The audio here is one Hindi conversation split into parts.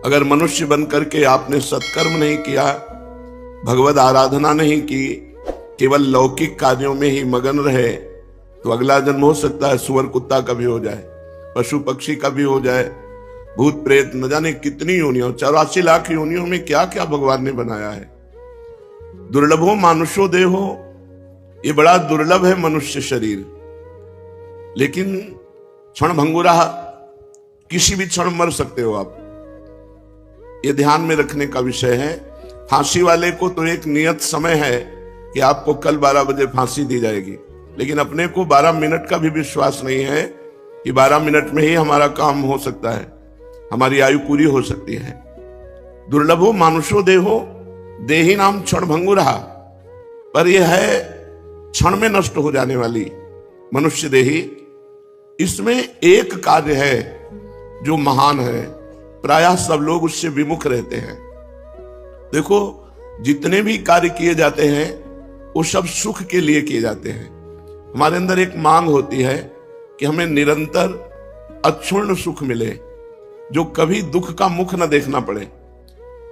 अगर मनुष्य बन करके आपने सत्कर्म नहीं किया, भगवद आराधना नहीं की, केवल लौकिक कार्यों में ही मगन रहे, तो अगला जन्म हो सकता है सुअर कुत्ता का भी हो जाए, पशु पक्षी का भी हो जाए, भूत प्रेत, न जाने कितनी योनियों, 84 लाख योनियों में क्या क्या भगवान ने बनाया है। दुर्लभो मानुषो देहो, ये बड़ा दुर्लभ है मनुष्य शरीर, लेकिन क्षण भंगुरा, किसी भी क्षण मर सकते हो आप। ये ध्यान में रखने का विषय है। फांसी वाले को तो एक नियत समय है कि आपको कल 12 बजे फांसी दी जाएगी, लेकिन अपने को 12 मिनट का भी विश्वास नहीं है कि 12 मिनट में ही हमारा काम हो सकता है, हमारी आयु पूरी हो सकती है। दुर्लभो मानुषो देहो, देही नाम क्षण भंगुरा, पर यह है क्षण में नष्ट हो जाने वाली मनुष्य देही। इसमें एक कार्य है जो महान है, प्रायः सब लोग उससे विमुख रहते हैं। देखो, जितने भी कार्य किए जाते हैं वो सब सुख के लिए किए जाते हैं। हमारे अंदर एक मांग होती है कि हमें निरंतर अक्षुण्ण सुख मिले, जो कभी दुख का मुख न देखना पड़े।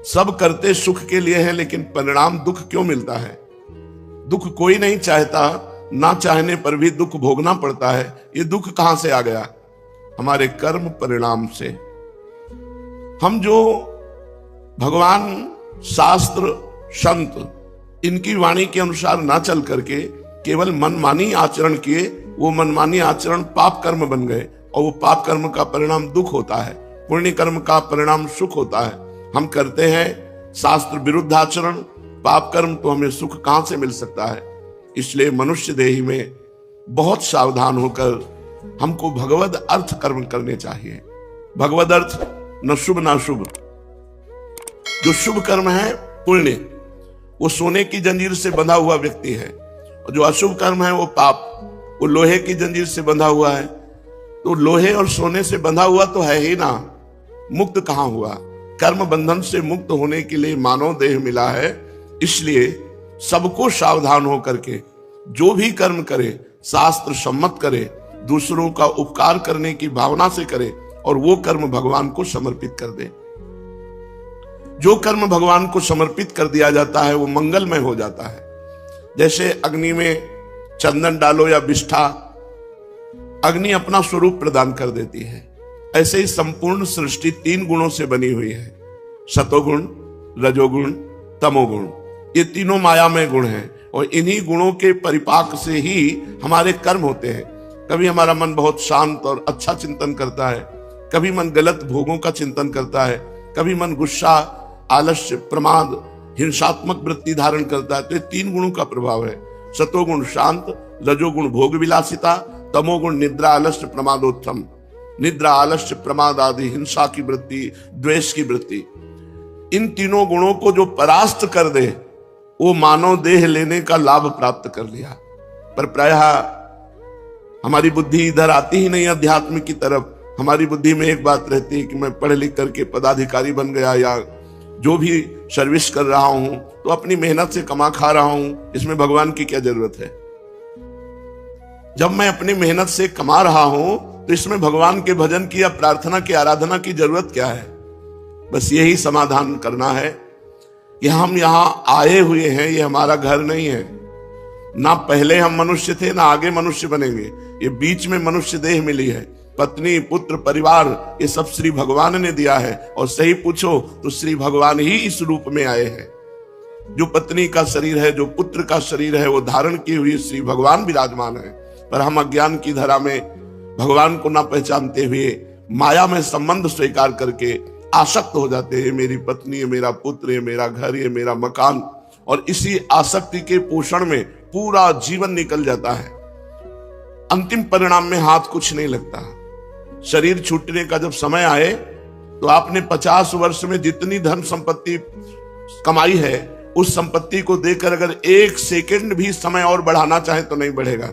सब करते सुख के लिए है, लेकिन परिणाम दुख क्यों मिलता है? दुख कोई नहीं चाहता, ना चाहने पर भी दुख भोगना पड़ता है। ये दुख कहां से आ गया? हमारे कर्म परिणाम से। हम जो भगवान, शास्त्र, संत इनकी वाणी के अनुसार ना चल करके केवल मनमानी आचरण किए, वो मनमानी आचरण पाप कर्म बन गए, और वो पाप कर्म का परिणाम दुख होता है, पुण्य कर्म का परिणाम सुख होता है। हम करते हैं शास्त्र विरुद्ध आचरण, पाप कर्म, तो हमें सुख कहां से मिल सकता है? इसलिए मनुष्य देही में बहुत सावधान होकर हमको भगवद अर्थ कर्म करने चाहिए। भगवद अर्थ न शुभ ना शुभ। जो शुभ कर्म है पुण्य, वो सोने की जंजीर से बंधा हुआ व्यक्ति है, और जो अशुभ कर्म है वो पाप, वो लोहे की जंजीर से बंधा हुआ है। तो लोहे और सोने से बंधा हुआ तो है ही ना, मुक्त कहां हुआ? कर्म बंधन से मुक्त होने के लिए मानव देह मिला है। इसलिए सबको सावधान होकर के जो भी कर्म करे शास्त्र सम्मत करे, दूसरों का उपकार करने की भावना से करे, और वो कर्म भगवान को समर्पित कर दे। जो कर्म भगवान को समर्पित कर दिया जाता है वो मंगलमय हो जाता है। जैसे अग्नि में चंदन डालो या विष्ठा, अग्नि अपना स्वरूप प्रदान कर देती है। ऐसे ही संपूर्ण सृष्टि 3 गुणों से बनी हुई है, सतोगुण, रजोगुण, तमोगुण। ये तीनों मायामय गुण हैं, और इन्हीं गुणों के परिपाक से ही हमारे कर्म होते हैं। कभी हमारा मन बहुत शांत और अच्छा चिंतन करता है, कभी मन गलत भोगों का चिंतन करता है, कभी मन गुस्सा, आलस्य, प्रमाद, हिंसात्मक वृत्ति धारण करता है। तो ये 3 गुणों का प्रभाव है। सतोगुण शांत, रजोगुण भोग विलासिता, तमोगुण निद्रा, आलस्य, प्रमादोत्थम। निद्रा, आलस्य, प्रमाद आदि हिंसा की वृत्ति, द्वेष की वृत्ति, इन तीनों गुणों को जो परास्त कर दे, वो मानव देह लेने का लाभ प्राप्त कर लिया। पर प्रायः हमारी बुद्धि इधर आती ही नहीं अध्यात्म की तरफ। हमारी बुद्धि में एक बात रहती है कि मैं पढ़ लिख करके पदाधिकारी बन गया, या जो भी सर्विस कर रहा हूं तो अपनी मेहनत से कमा खा रहा हूं, इसमें भगवान की क्या जरूरत है? जब मैं अपनी मेहनत से कमा रहा हूं तो इसमें भगवान के भजन की या प्रार्थना की, आराधना की जरूरत क्या है? बस यही समाधान करना है कि हम यहां आए हुए हैं, ये हमारा घर नहीं है। ना पहले हम मनुष्य थे, ना आगे मनुष्य बनेंगे। ये बीच में मनुष्य देह मिली है। पत्नी, पुत्र, परिवार, ये सब श्री भगवान ने दिया है। और सही पूछो तो श्री भगवान ही इस रूप में आए हैं। जो पत्नी का शरीर है, जो पुत्र का शरीर है, वो धारण की हुई श्री भगवान विराजमान है। पर हम अज्ञान की धारा में भगवान को ना पहचानते हुए माया में संबंध स्वीकार करके आसक्त हो जाते हैं। मेरी पत्नी है, मेरा पुत्र है, मेरा घर है, मेरा मकान, और इसी आसक्ति के पोषण में पूरा जीवन निकल जाता है। अंतिम परिणाम में हाथ कुछ नहीं लगता। शरीर छूटने का जब समय आए तो आपने 50 वर्ष में जितनी धन संपत्ति कमाई है, उस संपत्ति को देकर अगर 1 सेकंड भी समय और बढ़ाना चाहे तो नहीं बढ़ेगा।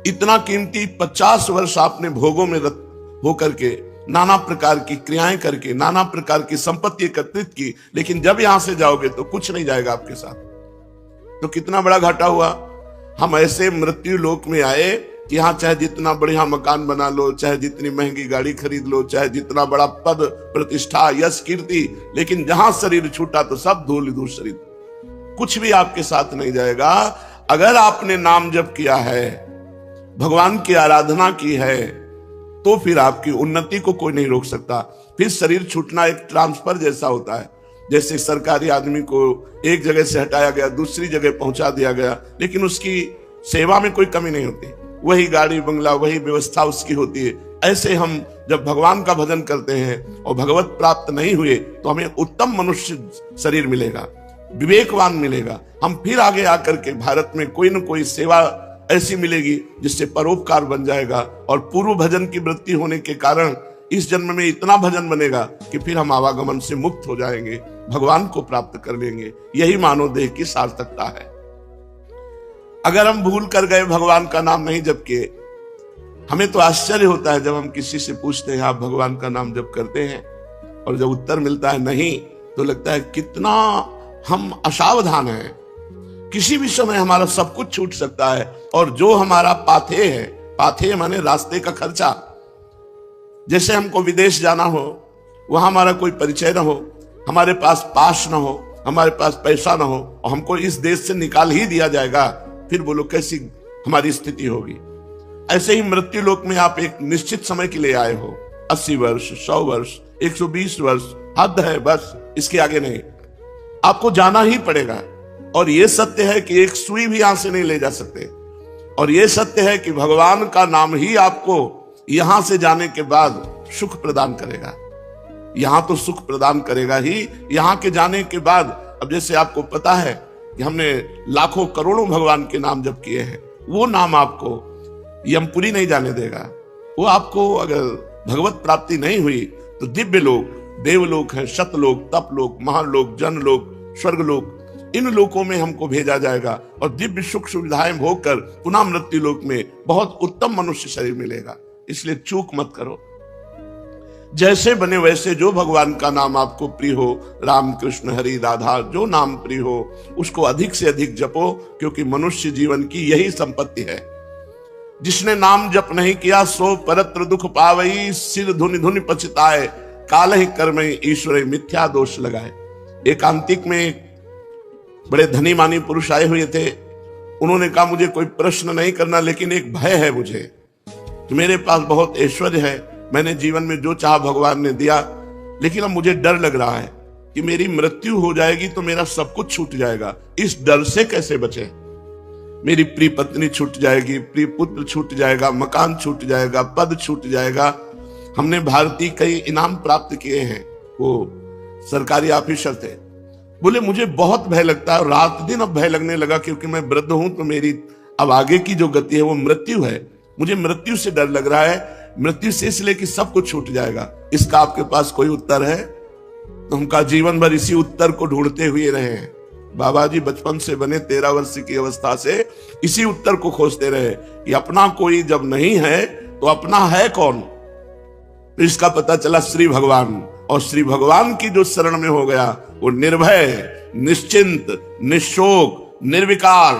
इतना कीमती 50 वर्ष आपने भोगों में रत होकर के, नाना प्रकार की क्रियाएं करके, नाना प्रकार की संपत्ति एकत्रित की, लेकिन जब यहां से जाओगे तो कुछ नहीं जाएगा आपके साथ। तो कितना बड़ा घाटा हुआ। हम ऐसे मृत्यु लोक में आए कि यहाँ चाहे जितना बढ़िया मकान बना लो, चाहे जितनी महंगी गाड़ी खरीद लो, चाहे जितना बड़ा पद प्रतिष्ठा यश कीर्ति, लेकिन जहां शरीर छूटा तो सब धूल धूल शरीर, कुछ भी आपके साथ नहीं जाएगा। अगर आपने नाम जप किया है, भगवान की आराधना की है, तो फिर आपकी उन्नति को कोई नहीं रोक सकता। फिर शरीर छूटना एक ट्रांसफर जैसा होता है, जैसे सरकारी आदमी को एक जगह से हटाया गया, दूसरी जगह पहुंचा दिया गया, लेकिन उसकी सेवा में कोई कमी नहीं होती, वही गाड़ी बंगला वही व्यवस्था उसकी होती है। ऐसे हम जब भगवान का भजन करते हैं और भगवत प्राप्त नहीं हुए तो हमें उत्तम मनुष्य शरीर मिलेगा, विवेकवान मिलेगा। हम फिर आगे आकर के भारत में कोई न कोई सेवा ऐसी मिलेगी जिससे परोपकार बन जाएगा, और पूर्व भजन की वृत्ति होने के कारण इस जन्म में इतना भजन बनेगा कि फिर हम आवागमन से मुक्त हो जाएंगे, भगवान को प्राप्त कर लेंगे। यही मानव देह की सार्थकता है। अगर हम भूल कर गए, भगवान का नाम नहीं जप किए, हमें तो आश्चर्य होता है जब हम किसी से पूछते हैं आप भगवान का नाम जप करते हैं, और जब उत्तर मिलता है नहीं, तो लगता है कितना हम असावधान हैं। किसी भी समय हमारा सब कुछ छूट सकता है, और जो हमारा पाथेय है, पाथेय माने रास्ते का खर्चा, जैसे हमको विदेश जाना हो, वहां हमारा कोई परिचय ना हो, हमारे पास पास ना हो, हमारे पास पैसा ना हो, और हमको इस देश से निकाल ही दिया जाएगा, फिर बोलो कैसी हमारी स्थिति होगी। ऐसे ही मृत्यु लोक में आप एक निश्चित समय के लिए आए हो, 80 वर्ष, 100 वर्ष, 120 वर्ष, हद है बस, इसके आगे नहीं। आपको जाना ही पड़ेगा, और यह सत्य है कि एक सुई भी यहां से नहीं ले जा सकते, और यह सत्य है कि भगवान का नाम ही आपको यहां से जाने के बाद सुख प्रदान करेगा। यहां तो सुख प्रदान करेगा ही, यहां के जाने के बाद। अब जैसे आपको पता है कि हमने लाखों करोड़ों भगवान के नाम जप किए हैं, वो नाम आपको यमपुरी नहीं जाने देगा। वो आपको अगर भगवत प्राप्ति नहीं हुई तो दिव्य लोक, देवलोक है, शतलोक, तपलोक, महालोक, जनलोक, स्वर्गलोक, इन लोकों में हमको भेजा जाएगा, और दिव्य सुख सुविधाएं भोगकर पुनः मृत्यु लोक में बहुत उत्तम मनुष्य शरीर मिलेगा। इसलिए चूक मत करो। जैसे बने वैसे, जो भगवान का नाम आपको प्रिय हो, राम कृष्ण हरि राधा, जो नाम प्रिय हो उसको अधिक से अधिक जपो, क्योंकि मनुष्य जीवन की यही संपत्ति है। जिसने नाम जप नहीं किया सो परत्र दुख पावई, सिर धुनि धुनि पछताए, काल ही कर्म ईश्वर मिथ्या दोष लगाए। एकांतिक में एक बड़े धनी मानी पुरुष आए हुए थे। उन्होंने कहा मुझे कोई प्रश्न नहीं करना, लेकिन एक भय है मुझे कि मेरे पास बहुत ऐश्वर्य है, मैंने जीवन में जो चाहा भगवान ने दिया, लेकिन अब मुझे डर लग रहा है कि मेरी मृत्यु हो जाएगी तो मेरा सब कुछ छूट जाएगा। इस डर से कैसे बचे? मेरी प्रिय पत्नी छूट जाएगी, प्रिय पुत्र छूट जाएगा, मकान छूट जाएगा, पद छूट जाएगा। हमने भारतीय कई इनाम प्राप्त किए हैं, वो सरकारी ऑफिसर थे। बोले मुझे बहुत भय लगता है, रात दिन अब भय लगने लगा, क्योंकि मैं वृद्ध हूं, तो मेरी अब आगे की जो गति है वो मृत्यु है। मुझे मृत्यु से डर लग रहा है, मृत्यु से इसलिए कि सब कुछ छूट जाएगा। इसका आपके पास कोई उत्तर है? तो हम कहा जीवन भर इसी उत्तर को ढूंढते हुए रहे हैं। बाबा जी बचपन से बने 13 वर्ष की अवस्था से इसी उत्तर को खोजते रहे कि अपना कोई जब नहीं है तो अपना है कौन? तो इसका पता चला श्री भगवान, और श्री भगवान की जो शरण में हो गया वो निर्भय, निश्चिंत, निशोक, निर्विकार,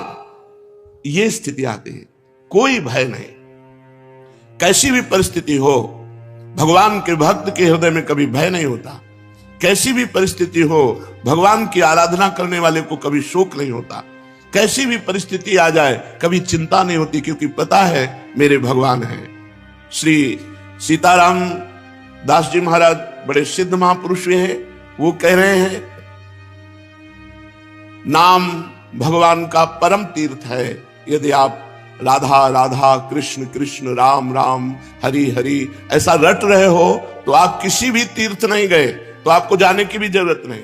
ये स्थिति आती है। कोई भय नहीं, कैसी भी परिस्थिति हो, भगवान के भक्त के हृदय में कभी भय नहीं होता। कैसी भी परिस्थिति हो, भगवान की आराधना करने वाले को कभी शोक नहीं होता। कैसी भी परिस्थिति आ जाए कभी चिंता नहीं होती, क्योंकि पता है मेरे भगवान हैं। श्री सीताराम दास जी महाराज बड़े सिद्ध महापुरुष हैं। वो कह रहे हैं नाम भगवान का परम तीर्थ है। यदि आप राधा राधा, कृष्ण कृष्ण, राम राम, हरि हरि ऐसा रट रहे हो तो आप किसी भी तीर्थ नहीं गए, तो आपको जाने की भी जरूरत नहीं।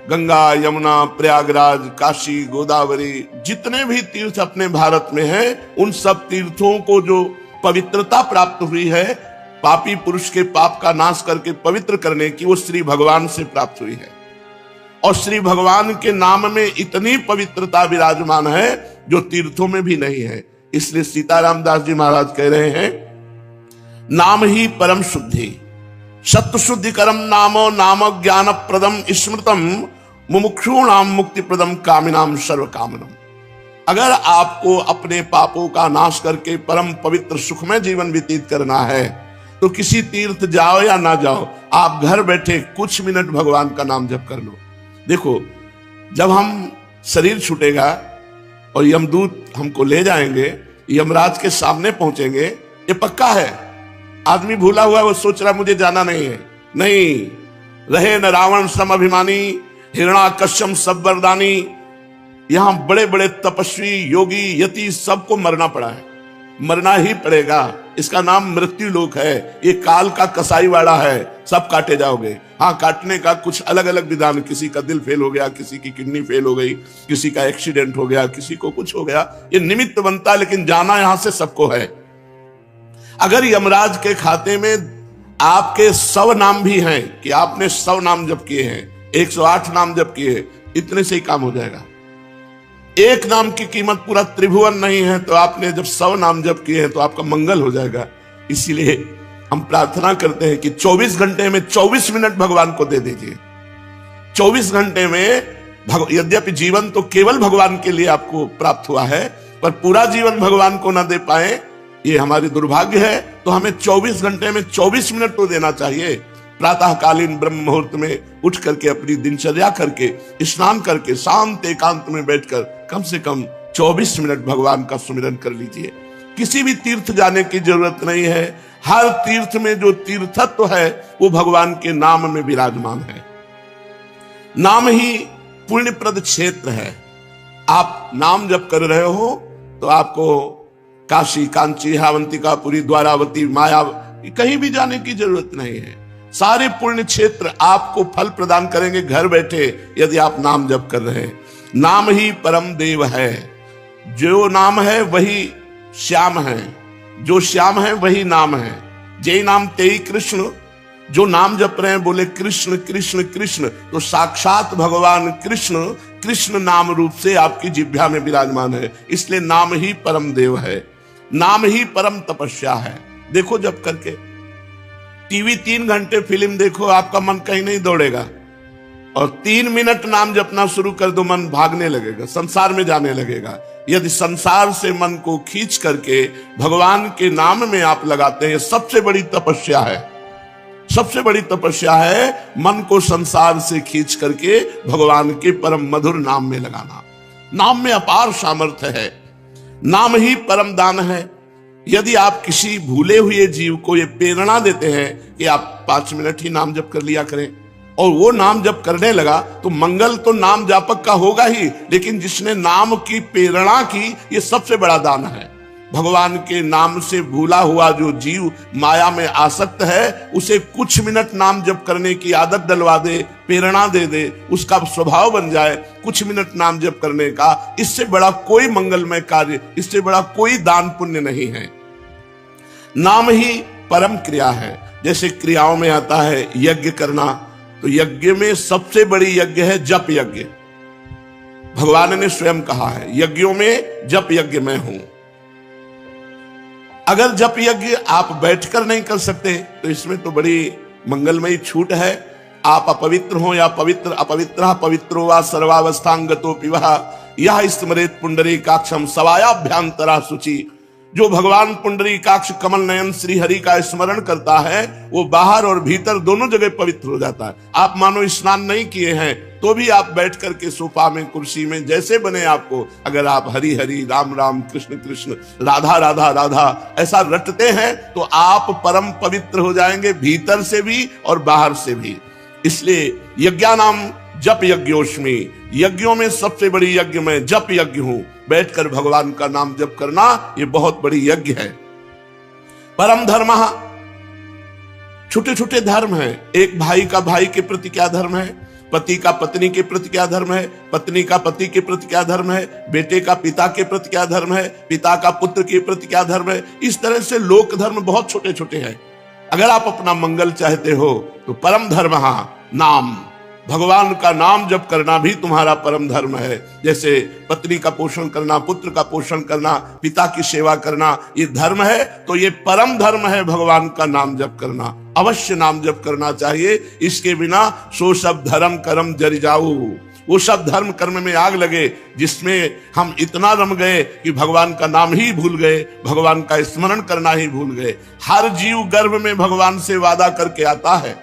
गंगा, यमुना, प्रयागराज, काशी, गोदावरी, जितने भी तीर्थ अपने भारत में हैं, उन सब तीर्थों को जो पवित्रता प्राप्त हुई है, पापी पुरुष के पाप का नाश करके पवित्र करने की, वो श्री भगवान से प्राप्त हुई है। और श्री भगवान के नाम में इतनी पवित्रता विराजमान है जो तीर्थों में भी नहीं है। इसलिए सीताराम दास जी महाराज कह रहे हैं नाम ही परम शुद्धि, सत्य शुद्धि करम नामो, नाम ज्ञान प्रदम स्मृतम, मुमुक्षूणाम मुक्ति प्रदम, कामिनाम सर्व कामनम। अगर आपको अपने पापों का नाश करके परम पवित्र सुखमय जीवन व्यतीत करना है तो किसी तीर्थ जाओ या ना जाओ, आप घर बैठे कुछ मिनट भगवान का नाम जप कर लो। देखो, जब हम शरीर छूटेगा और यमदूत हमको ले जाएंगे, यमराज के सामने पहुंचेंगे, ये पक्का है। आदमी भूला हुआ, वो सोच रहा मुझे जाना नहीं है। नहीं, रहे न रावण सम अभिमानी, हिरणाकश्यप सब वरदानी। यहां बड़े बड़े तपस्वी, योगी, यति सबको मरना पड़ा है, मरना ही पड़ेगा। इसका नाम मृत्यु लोक है। ये काल का कसाईवाड़ा है, सब काटे जाओगे। हाँ, काटने का कुछ अलग अलग विधान, किसी का दिल फेल हो गया, किसी की किडनी फेल हो गई, किसी का एक्सीडेंट हो गया, किसी को कुछ हो गया, ये निमित्त बनता है, लेकिन जाना यहां से सबको है। अगर यमराज के खाते में आपके 100 नाम भी हैं कि आपने 100 नाम जप किए हैं, 108 नाम जप किए, इतने से ही काम हो जाएगा। एक नाम की कीमत पूरा त्रिभुवन नहीं है, तो आपने जब 100 नाम जप किए हैं तो आपका मंगल हो जाएगा। इसीलिए हम प्रार्थना करते हैं कि 24 घंटे में 24 मिनट भगवान को दे दीजिए। 24 घंटे में यद्यपि जीवन तो केवल भगवान के लिए आपको प्राप्त हुआ है, पर पूरा जीवन भगवान को ना दे पाए, ये हमारी दुर्भाग्य है। तो हमें 24 घंटे में 24 मिनट तो देना चाहिए। प्रातःकालीन ब्रह्म मुहूर्त में उठ करके अपनी दिनचर्या करके, स्नान करके, शांत एकांत में बैठकर कम से कम 24 मिनट भगवान का सुमिरन कर लीजिए। किसी भी तीर्थ जाने की जरूरत नहीं है। हर तीर्थ में जो तीर्थत्व है वो भगवान के नाम में विराजमान है। नाम ही पुण्यप्रद क्षेत्र है। आप नाम जप कर रहे हो तो आपको काशी, कांची, हावंतिका, पुरी, द्वारावती, माया, कहीं भी जाने की जरूरत नहीं है। सारे पुण्य क्षेत्र आपको फल प्रदान करेंगे घर बैठे, यदि आप नाम जप कर रहे हैं। नाम ही परम देव है। जो नाम है वही श्याम है, जो श्याम है वही नाम है। जय नाम तेई कृष्ण। जो नाम जप रहे हैं बोले कृष्ण कृष्ण कृष्ण, तो साक्षात भगवान कृष्ण कृष्ण नाम रूप से आपकी जिह्वा में विराजमान है। इसलिए नाम ही परम देव है, नाम ही परम तपस्या है। देखो, जप करके टीवी 3 घंटे फिल्म देखो, आपका मन कहीं नहीं दौड़ेगा, और 3 मिनट नाम जपना शुरू कर दो, मन भागने लगेगा, संसार में जाने लगेगा। यदि संसार से मन को खींच करके भगवान के नाम में आप लगाते हैं, सबसे बड़ी तपस्या है। सबसे बड़ी तपस्या है मन को संसार से खींच करके भगवान के परम मधुर नाम में लगाना। नाम में अपार सामर्थ्य है। नाम ही परम दान है। यदि आप किसी भूले हुए जीव को ये प्रेरणा देते हैं कि आप 5 मिनट ही नाम जप कर लिया करें, और वो नाम जप करने लगा, तो मंगल तो नाम जापक का होगा ही, लेकिन जिसने नाम की प्रेरणा की, ये सबसे बड़ा दान है। भगवान के नाम से भूला हुआ जो जीव माया में आसक्त है, उसे कुछ मिनट नाम जप करने की आदत डलवा दे, प्रेरणा दे दे, उसका स्वभाव बन जाए कुछ मिनट नाम जप करने का। इससे बड़ा कोई मंगलमय कार्य, इससे बड़ा कोई दान पुण्य नहीं है। नाम ही परम क्रिया है। जैसे क्रियाओं में आता है यज्ञ करना, तो यज्ञ में सबसे बड़ी यज्ञ है जप यज्ञ। भगवान ने स्वयं कहा है, यज्ञों में जप यज्ञ मैं हूं। अगर जप यज्ञ आप बैठकर नहीं कर सकते, तो इसमें तो बड़ी मंगलमयी छूट है। आप अपवित्र हो या पवित्र, अपवित्र पवित्रो वा सर्वावस्थांगतो पिवः यह स्मरेत पुंडरीकाक्षम सवायाभ्यांतरा शुचि। जो भगवान पुंडरीकाक्ष कमल नयन श्री हरि का स्मरण करता है, वो बाहर और भीतर दोनों जगह पवित्र हो जाता है। आप मानो स्नान नहीं किए हैं तो भी आप बैठ करके सोफा में, कुर्सी में, जैसे बने आपको, अगर आप हरि हरि, राम राम, कृष्ण कृष्ण, राधा राधा राधा ऐसा रटते हैं, तो आप परम पवित्र हो जाएंगे, भीतर से भी और बाहर से भी। इसलिए यज्ञानाम जप यज्ञोस्मि, यज्ञों में सबसे बड़ी यज्ञ मैं जप यज्ञ हूं। बैठकर भगवान का नाम जप करना ये बहुत बड़ी यज्ञ है। परम धर्म, छोटे छोटे धर्म हैं। एक भाई का भाई के प्रति क्या धर्म है, पति का पत्नी के प्रति क्या धर्म है, पत्नी का पति के प्रति क्या धर्म है, बेटे का पिता के प्रति क्या धर्म है, पिता का पुत्र के प्रति क्या धर्म है। इस तरह से लोक धर्म बहुत छोटे छोटे हैं। अगर आप अपना मंगल चाहते हो तो परम धर्म नाम, भगवान का नाम जप करना भी तुम्हारा परम धर्म है। जैसे पत्नी का पोषण करना, पुत्र का पोषण करना, पिता की सेवा करना, ये धर्म है, तो ये परम धर्म है भगवान का नाम जप करना। अवश्य नाम जप करना चाहिए। इसके बिना सो सब धर्म कर्म जरि जाऊ, वो सब धर्म कर्म में आग लगे जिसमें हम इतना रम गए कि भगवान का नाम ही भूल गए, भगवान का स्मरण करना ही भूल गए। हर जीव गर्भ में भगवान से वादा करके आता है,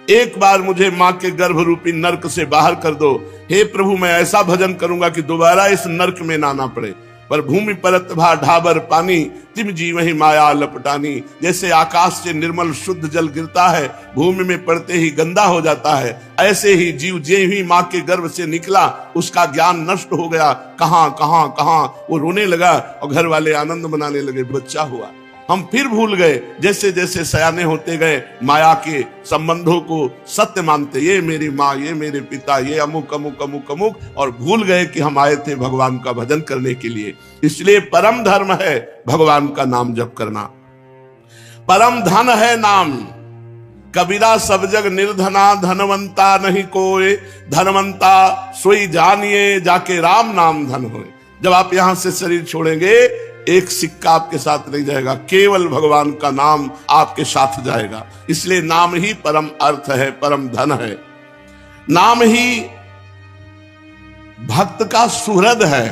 एक बार मुझे मां के गर्भ रूपी नरक से बाहर कर दो, हे प्रभु मैं ऐसा भजन करूंगा कि दोबारा इस नरक में ना आना पड़े। पर भूमि परत भा ढाबर पानी, तिम जीव ही माया लपटानी। जैसे आकाश से निर्मल शुद्ध जल गिरता है, भूमि में पड़ते ही गंदा हो जाता है, ऐसे ही जीव जे ही माँ के गर्भ से निकला उसका ज्ञान नष्ट हो गया। कहां कहां कहां वो रोने लगा और घर वाले आनंद मनाने लगे, बच्चा हुआ। हम फिर भूल गए, जैसे जैसे सयाने होते गए माया के संबंधों को सत्य मानते, ये मेरी माँ, ये मेरे पिता, ये अमुक अमुक अमुक अमुक, और भूल गए कि हम आए थे भगवान का भजन करने के लिए। इसलिए परम धर्म है भगवान का नाम जप करना, परम धन है नाम। कबीरा सब जग निर्धना, धनवंता नहीं कोई, धनवंता सोई जानिए, जाके राम नाम धन होए। जब आप यहां से शरीर छोड़ेंगे एक सिक्का आपके साथ नहीं जाएगा, केवल भगवान का नाम आपके साथ जाएगा। इसलिए नाम ही परम अर्थ है, परम धन है। नाम ही भक्त का सुहृद है।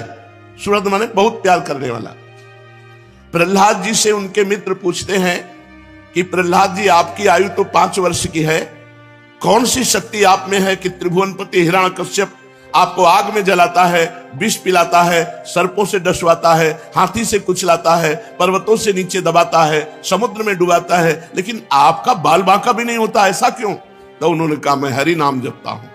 सुहृद माने बहुत प्यार करने वाला। प्रहलाद जी से उनके मित्र पूछते हैं कि प्रहलाद जी आपकी आयु तो 5 वर्ष की है, कौन सी शक्ति आप में है कि त्रिभुवनपति हिरण्यकश्यप आपको आग में जलाता है, विष पिलाता है, सर्पों से डसवाता है, हाथी से कुचलाता है, पर्वतों से नीचे दबाता है, समुद्र में डुबाता है, लेकिन आपका बाल बांका भी नहीं होता, ऐसा क्यों? तो उन्होंने कहा मैं हरि नाम जपता हूं,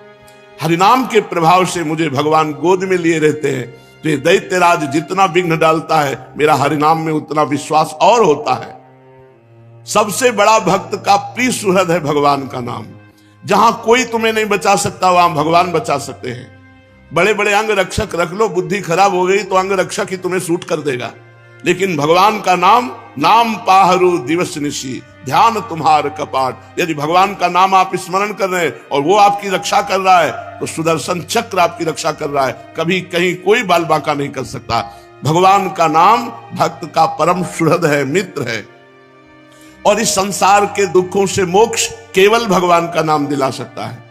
हरिनाम के प्रभाव से मुझे भगवान गोद में लिए रहते हैं। तो ये दैत्यराज जितना विघ्न डालता है, मेरा हरिनाम में उतना विश्वास और होता है। सबसे बड़ा भक्त का प्रिय सुहृद है भगवान का नाम। जहां कोई तुम्हें नहीं बचा सकता वहां भगवान बचा सकते हैं। बड़े बड़े अंग रक्षक रख लो, बुद्धि खराब हो गई तो अंग रक्षक ही तुम्हें सूट कर देगा, लेकिन भगवान का नाम, नाम पाहरू दिवस निशी, ध्यान तुम्हार कपाट। यदि भगवान का नाम आप स्मरण कर रहे हैं और वो आपकी रक्षा कर रहा है तो सुदर्शन चक्र आपकी रक्षा कर रहा है, कभी कहीं कोई बाल बांका नहीं कर सकता। भगवान का नाम भक्त का परम सुहृद है, मित्र है, और इस संसार के दुखों से मोक्ष केवल भगवान का नाम दिला सकता है।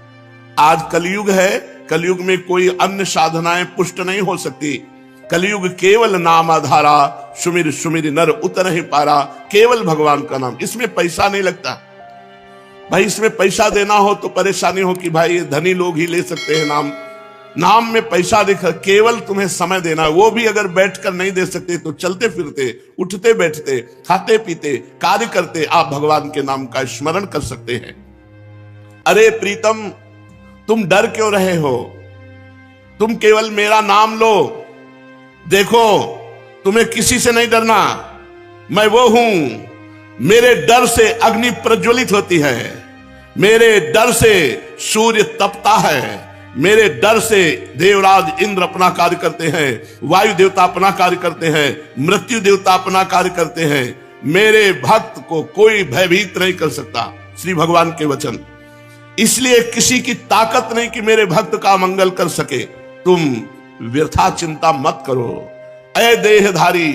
आज कलयुग है, कलयुग में कोई अन्य साधनाएं पुष्ट नहीं हो सकती। कलयुग केवल नाम आधारा, सुमिर सुमिर नर उतर ही पारा। केवल भगवान का नाम, इसमें पैसा नहीं लगता भाई। इसमें पैसा देना हो तो परेशानी हो कि भाई ये धनी लोग ही ले सकते हैं नाम। नाम में पैसा दिखा, केवल तुम्हें समय देना, वो भी अगर बैठकर नहीं दे सकते तो चलते फिरते, उठते बैठते, खाते पीते, कार्य करते आप भगवान के नाम का स्मरण कर सकते हैं। अरे प्रीतम, तुम डर क्यों रहे हो? तुम केवल मेरा नाम लो। देखो, तुम्हें किसी से नहीं डरना, मैं वो हूं। मेरे डर से अग्नि प्रज्वलित होती है, मेरे डर से सूर्य तपता है, मेरे डर से देवराज इंद्र अपना कार्य करते हैं, वायु देवता अपना कार्य करते हैं, मृत्यु देवता अपना कार्य करते हैं। मेरे भक्त को कोई भयभीत नहीं कर सकता, श्री भगवान के वचन। इसलिए किसी की ताकत नहीं कि मेरे भक्त का मंगल कर सके। तुम व्यर्था चिंता मत करो। ऐ देहधारी,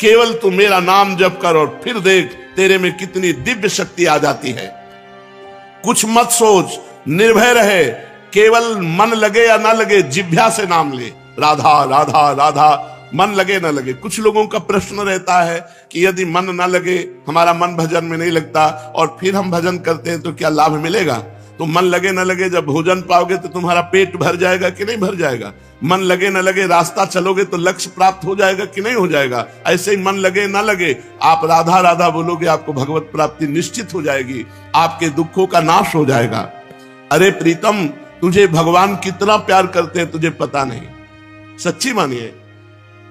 केवल तू मेरा नाम जप कर और फिर देख तेरे में कितनी दिव्य शक्ति आ जाती है। कुछ मत सोच, निर्भय रहे, केवल मन लगे या ना लगे जिह्वा से नाम ले, राधा राधा राधा, मन लगे ना लगे। कुछ लोगों का प्रश्न रहता है कि यदि मन ना लगे, हमारा मन भजन में नहीं लगता और फिर हम भजन करते हैं तो क्या लाभ मिलेगा? तो मन लगे ना लगे, जब भोजन पाओगे तो तुम्हारा पेट भर जाएगा कि नहीं भर जाएगा? मन लगे ना लगे, रास्ता चलोगे तो लक्ष्य प्राप्त हो जाएगा कि नहीं हो जाएगा? ऐसे ही मन लगे ना लगे, आप राधा राधा बोलोगे, आपको भगवत प्राप्ति निश्चित हो जाएगी, आपके दुखों का नाश हो जाएगा। अरे प्रीतम, तुझे भगवान कितना प्यार करते हैं तुझे पता नहीं। सच्ची मानिए,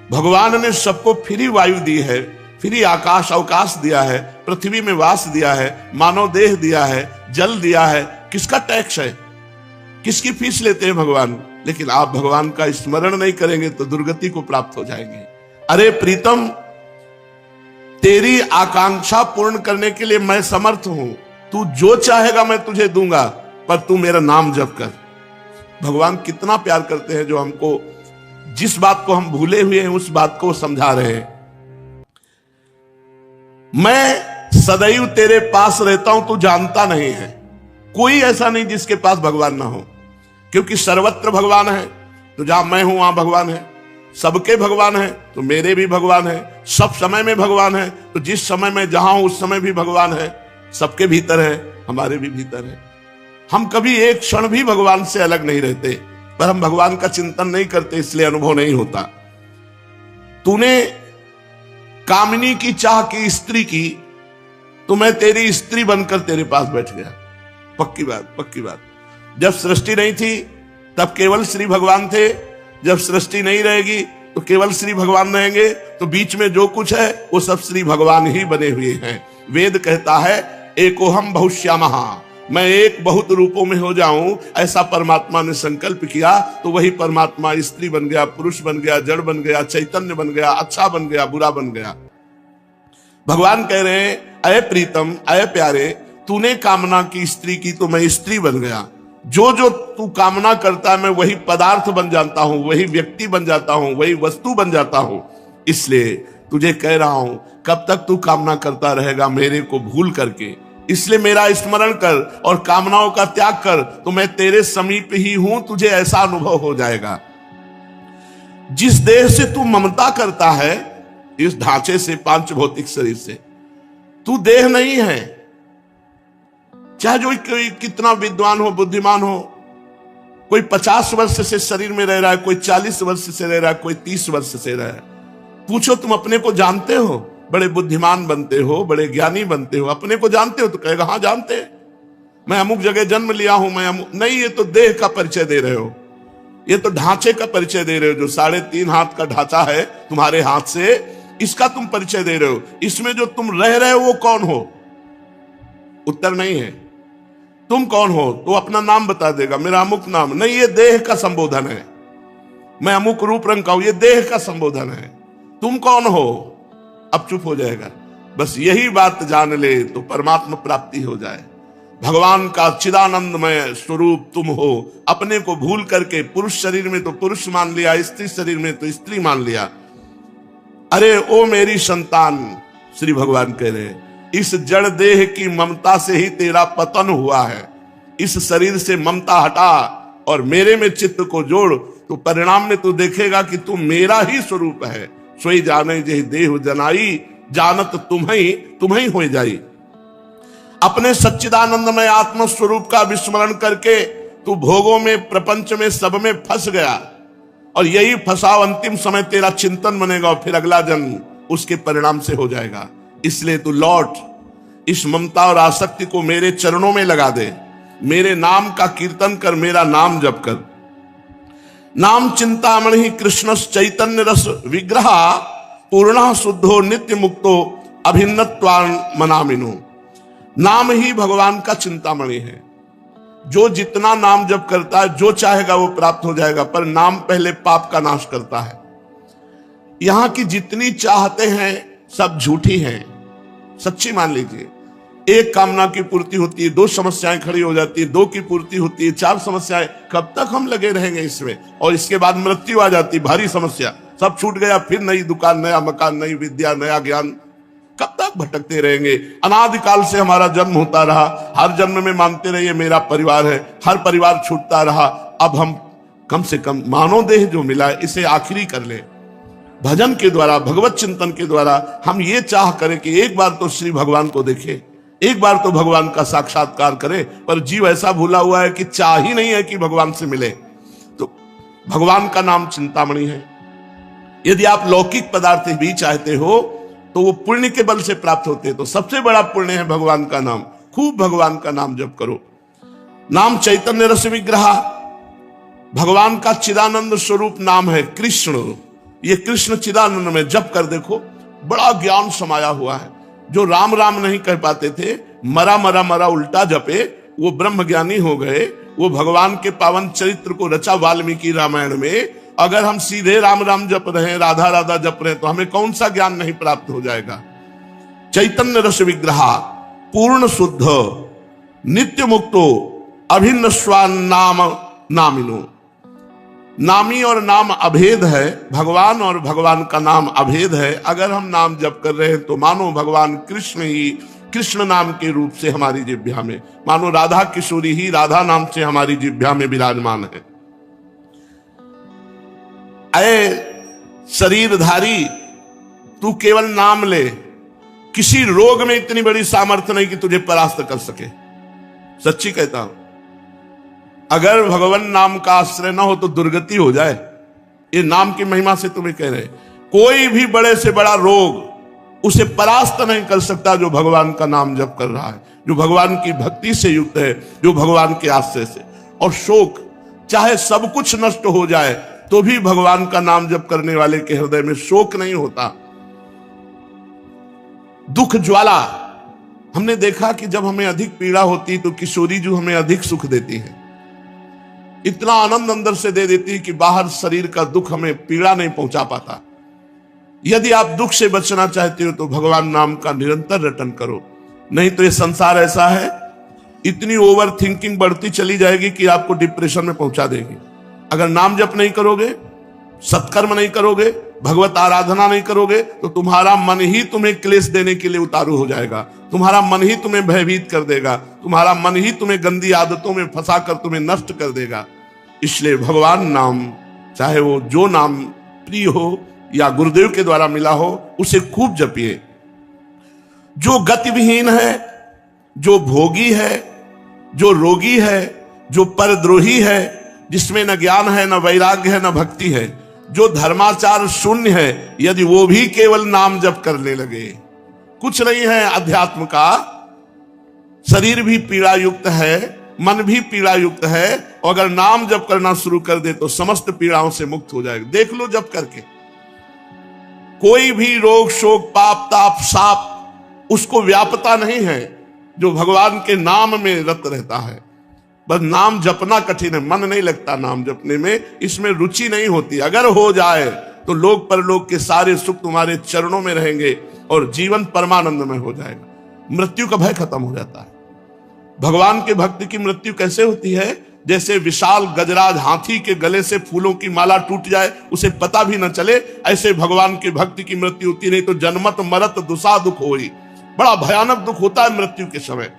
भगवान ने सबको फ्री वायु दी है, फ्री आकाश अवकाश दिया है, पृथ्वी में वास दिया है, मानव देह दिया है, जल दिया है। किसका टैक्स है? किसकी फीस लेते हैं भगवान? लेकिन आप भगवान का स्मरण नहीं करेंगे तो दुर्गति को प्राप्त हो जाएंगे। अरे प्रीतम, तेरी आकांक्षा पूर्ण करने के लिए मैं समर्थ हूं। तू जो चाहेगा मैं तुझे दूंगा, पर तू मेरा नाम जप कर। भगवान कितना प्यार करते हैं, जो हमको जिस बात को हम भूले हुए हैं उस बात को समझा रहे हैं। मैं सदैव तेरे पास रहता हूं, तू जानता नहीं है। कोई ऐसा नहीं जिसके पास भगवान ना हो, क्योंकि सर्वत्र भगवान है। तो जहां मैं हूं वहां भगवान है, सबके भगवान है तो मेरे भी भगवान है, सब समय में भगवान है तो जिस समय में जहां हूं उस समय भी भगवान है, सबके भीतर है, हमारे भी भीतर है। हम कभी एक क्षण भी भगवान से अलग नहीं रहते, पर हम भगवान का चिंतन नहीं करते, इसलिए अनुभव नहीं होता। तूने कामिनी की चाह की स्त्री की तो मैं तेरी स्त्री बनकर तेरे पास बैठ गया। पक्की बात, पक्की बात। जब सृष्टि नहीं थी तब केवल श्री भगवान थे, जब सृष्टि नहीं रहेगी तो केवल श्री भगवान रहेंगे, तो बीच में जो कुछ है वो सब श्री भगवान ही बने हुए हैं। वेद कहता है एकोहम बहुश्यामः, मैं एक बहुत रूपों में हो जाऊं, ऐसा परमात्मा ने संकल्प किया तो वही परमात्मा स्त्री बन गया, पुरुष बन गया, जड़ बन गया, चैतन्य बन गया, अच्छा बन गया, बुरा बन गया। भगवान कह रहे हैं अय प्रीतम, अय प्यारे, तूने कामना की स्त्री की तो मैं स्त्री बन गया। जो जो तू कामना करता है मैं वही पदार्थ बन जाता हूं, वही व्यक्ति बन जाता हूं, वही वस्तु बन जाता हूं। इसलिए तुझे कह रहा हूं कब तक तू कामना करता रहेगा मेरे को भूल करके, इसलिए मेरा स्मरण कर और कामनाओं का त्याग कर, तो मैं तेरे समीप ही हूं, तुझे ऐसा अनुभव हो जाएगा। जिस देह से तू ममता करता है, इस ढांचे से, पांच भौतिक शरीर से, तू देह नहीं है। चाहे जो कोई कितना विद्वान हो, बुद्धिमान हो, कोई 50 वर्ष से शरीर में रह रहा है, कोई 40 वर्ष से रह रहा है, कोई 30 वर्ष से रह रहा है। पूछो तुम अपने को जानते हो? बड़े बुद्धिमान बनते हो, बड़े ज्ञानी बनते हो, अपने को जानते हो? तो कहेगा हाँ जानते हैं, मैं अमुक जगह जन्म लिया हूं, मैं अमुक। नहीं, ये तो देह का परिचय दे रहे हो, ये तो ढांचे का परिचय दे रहे हो। जो 3.5 हाथ का ढांचा है तुम्हारे हाथ से, इसका तुम परिचय दे रहे हो। इसमें जो तुम रह रहे हो वो कौन हो? उत्तर नहीं है। तुम कौन हो? तो अपना नाम बता देगा, मेरा अमुक नाम। नहीं, ये देह का संबोधन है। मैं अमुक रूप रंग का हूं, ये देह का संबोधन है। तुम कौन हो? अब चुप हो जाएगा। बस यही बात जान ले तो परमात्मा प्राप्ति हो जाए। भगवान का चिदानंदमय स्वरूप तुम हो। अपने को भूल करके पुरुष शरीर में तो पुरुष मान लिया, स्त्री शरीर में तो स्त्री मान लिया। अरे ओ मेरी संतान, श्री भगवान कह रहे हैं, इस जड़ देह की ममता से ही तेरा पतन हुआ है। इस शरीर से ममता हटा और मेरे में चित्त को जोड़, तो परिणाम में तू देखेगा कि तू मेरा ही स्वरूप है। सोई जाने जेहि देह जनाई, जानत तुम्हें हो जाई। अपने सच्चिदानंदमय आत्म स्वरूप का विस्मरण करके तू भोगों में, प्रपंच में, सब में फंस गया, और यही फंसाव अंतिम समय तेरा चिंतन बनेगा, और फिर अगला जन्म उसके परिणाम से हो जाएगा। इसलिए तू लौट, इस ममता और आसक्ति को मेरे चरणों में लगा दे, मेरे नाम का कीर्तन कर, मेरा नाम जप कर। नाम चिंतामणि कृष्ण चैतन्य रस विग्रह, पूर्ण शुद्धो नित्य मुक्तो अभिन्नत्वान् मनामिनो। नाम ही भगवान का चिंतामणि है। जो जितना नाम जप करता है, जो चाहेगा वो प्राप्त हो जाएगा, पर नाम पहले पाप का नाश करता है। यहां की जितनी चाहते हैं सब झूठी हैं, सच्ची मान लीजिए। एक कामना की पूर्ति होती है, 2 समस्याएं खड़ी हो जाती है, 2 की पूर्ति होती है, 4 समस्याएं। कब तक हम लगे रहेंगे इसमें? और इसके बाद मृत्यु आ जाती, भारी समस्या, सब छूट गया, फिर नई दुकान, नया मकान, नई विद्या, नया ज्ञान। कब तक भटकते रहेंगे? अनादिकाल से हमारा जन्म होता रहा, हर जन्म में मानते रहिए मेरा परिवार है, हर परिवार छूटता रहा। अब हम कम से कम मानव देह जो मिला है इसे आखिरी कर ले। भजन के द्वारा, भगवत चिंतन के द्वारा हम ये चाह करें कि एक बार तो श्री भगवान को देखें, एक बार तो भगवान का साक्षात्कार करें। पर जीव ऐसा भूला हुआ है कि चाह ही नहीं है कि भगवान से मिले। तो भगवान का नाम चिंतामणि है। यदि आप लौकिक पदार्थ भी चाहते हो तो वो पुण्य के बल से प्राप्त होते हैं। तो सबसे बड़ा पुण्य है भगवान का नाम। खूब भगवान का नाम जप करो। नाम चैतन्य रस विग्रह, भगवान का चिदानंद स्वरूप नाम है कृष्ण। ये कृष्ण चिदानंद में जप कर देखो, बड़ा ज्ञान समाया हुआ है। जो राम राम नहीं कह पाते थे, मरा मरा मरा उल्टा जपे, वो ब्रह्म ज्ञानी हो गए। वो भगवान के पावन चरित्र को रचा वाल्मीकि रामायण में। अगर हम सीधे राम राम जप रहे हैं, राधा राधा जप रहे हैं, तो हमें कौन सा ज्ञान नहीं प्राप्त हो जाएगा? चैतन्य रस विग्रह, पूर्ण शुद्ध, नित्य मुक्तो अभिन्न स्वान नाम नामिनो। नामी और नाम अभेद है, भगवान और भगवान का नाम अभेद है। अगर हम नाम जप कर रहे हैं तो मानो भगवान कृष्ण ही कृष्ण नाम के रूप से हमारी जिह्वा में, मानो राधा किशोरी ही राधा नाम से हमारी जिह्वा में विराजमान है। अये शरीरधारी, तू केवल नाम ले, किसी रोग में इतनी बड़ी सामर्थ्य नहीं कि तुझे परास्त कर सके। सच्ची कहता हूं, अगर भगवान नाम का आश्रय ना हो तो दुर्गति हो जाए। ये नाम की महिमा से तुम्हें कह रहे, कोई भी बड़े से बड़ा रोग उसे परास्त नहीं कर सकता जो भगवान का नाम जप कर रहा है, जो भगवान की भक्ति से युक्त है, जो भगवान के आश्रय से। और शोक, चाहे सब कुछ नष्ट हो जाए तो भी भगवान का नाम जप करने वाले के हृदय में शोक नहीं होता। दुख ज्वाला, हमने देखा कि जब हमें अधिक पीड़ा होती तो किशोरी जो हमें अधिक सुख देती है, इतना आनंद अंदर से दे देती है कि बाहर शरीर का दुख हमें पीड़ा नहीं पहुंचा पाता। यदि आप दुख से बचना चाहते हो तो भगवान नाम का निरंतर रटन करो, नहीं तो ये संसार ऐसा है, इतनी ओवर थिंकिंग बढ़ती चली जाएगी कि आपको डिप्रेशन में पहुंचा देगी। अगर नाम जप नहीं करोगे, सत्कर्म नहीं करोगे, भगवत आराधना नहीं करोगे तो तुम्हारा मन ही तुम्हें क्लेश देने के लिए उतारू हो जाएगा, तुम्हारा मन ही तुम्हें भयभीत कर देगा, तुम्हारा मन ही तुम्हें गंदी आदतों में फंसाकर तुम्हें नष्ट कर देगा। इसलिए भगवान नाम, चाहे वो जो नाम प्रिय हो या गुरुदेव के द्वारा मिला हो, उसे खूब जपिए। जो गतिविहीन है, जो भोगी है, जो रोगी है, जो परद्रोही है, जिसमें न ज्ञान है, न वैराग्य है, न भक्ति है, जो धर्माचार शून्य है, यदि वो भी केवल नाम जप करने लगे, कुछ नहीं है अध्यात्म का, शरीर भी पीड़ा युक्त है, मन भी पीड़ा युक्त है, और अगर नाम जप करना शुरू कर दे तो समस्त पीड़ाओं से मुक्त हो जाएगा। देख लो जप करके, कोई भी रोग शोक पाप ताप साप उसको व्यापता नहीं है जो भगवान के नाम में रत रहता है। बस नाम जपना कठिन है, मन नहीं लगता नाम जपने में, इसमें रुचि नहीं होती। अगर हो जाए तो लोक परलोक के सारे सुख तुम्हारे चरणों में रहेंगे और जीवन परमानंद में हो जाएगा। मृत्यु का भय खत्म हो जाता है। भगवान के भक्त की मृत्यु कैसे होती है? जैसे विशाल गजराज हाथी के गले से फूलों की माला टूट जाए, उसे पता भी न चले, ऐसे भगवान के भक्त की मृत्यु होती। नहीं तो जन्मत मरत दुसा दुख होई, बड़ा भयानक दुख होता है मृत्यु के समय,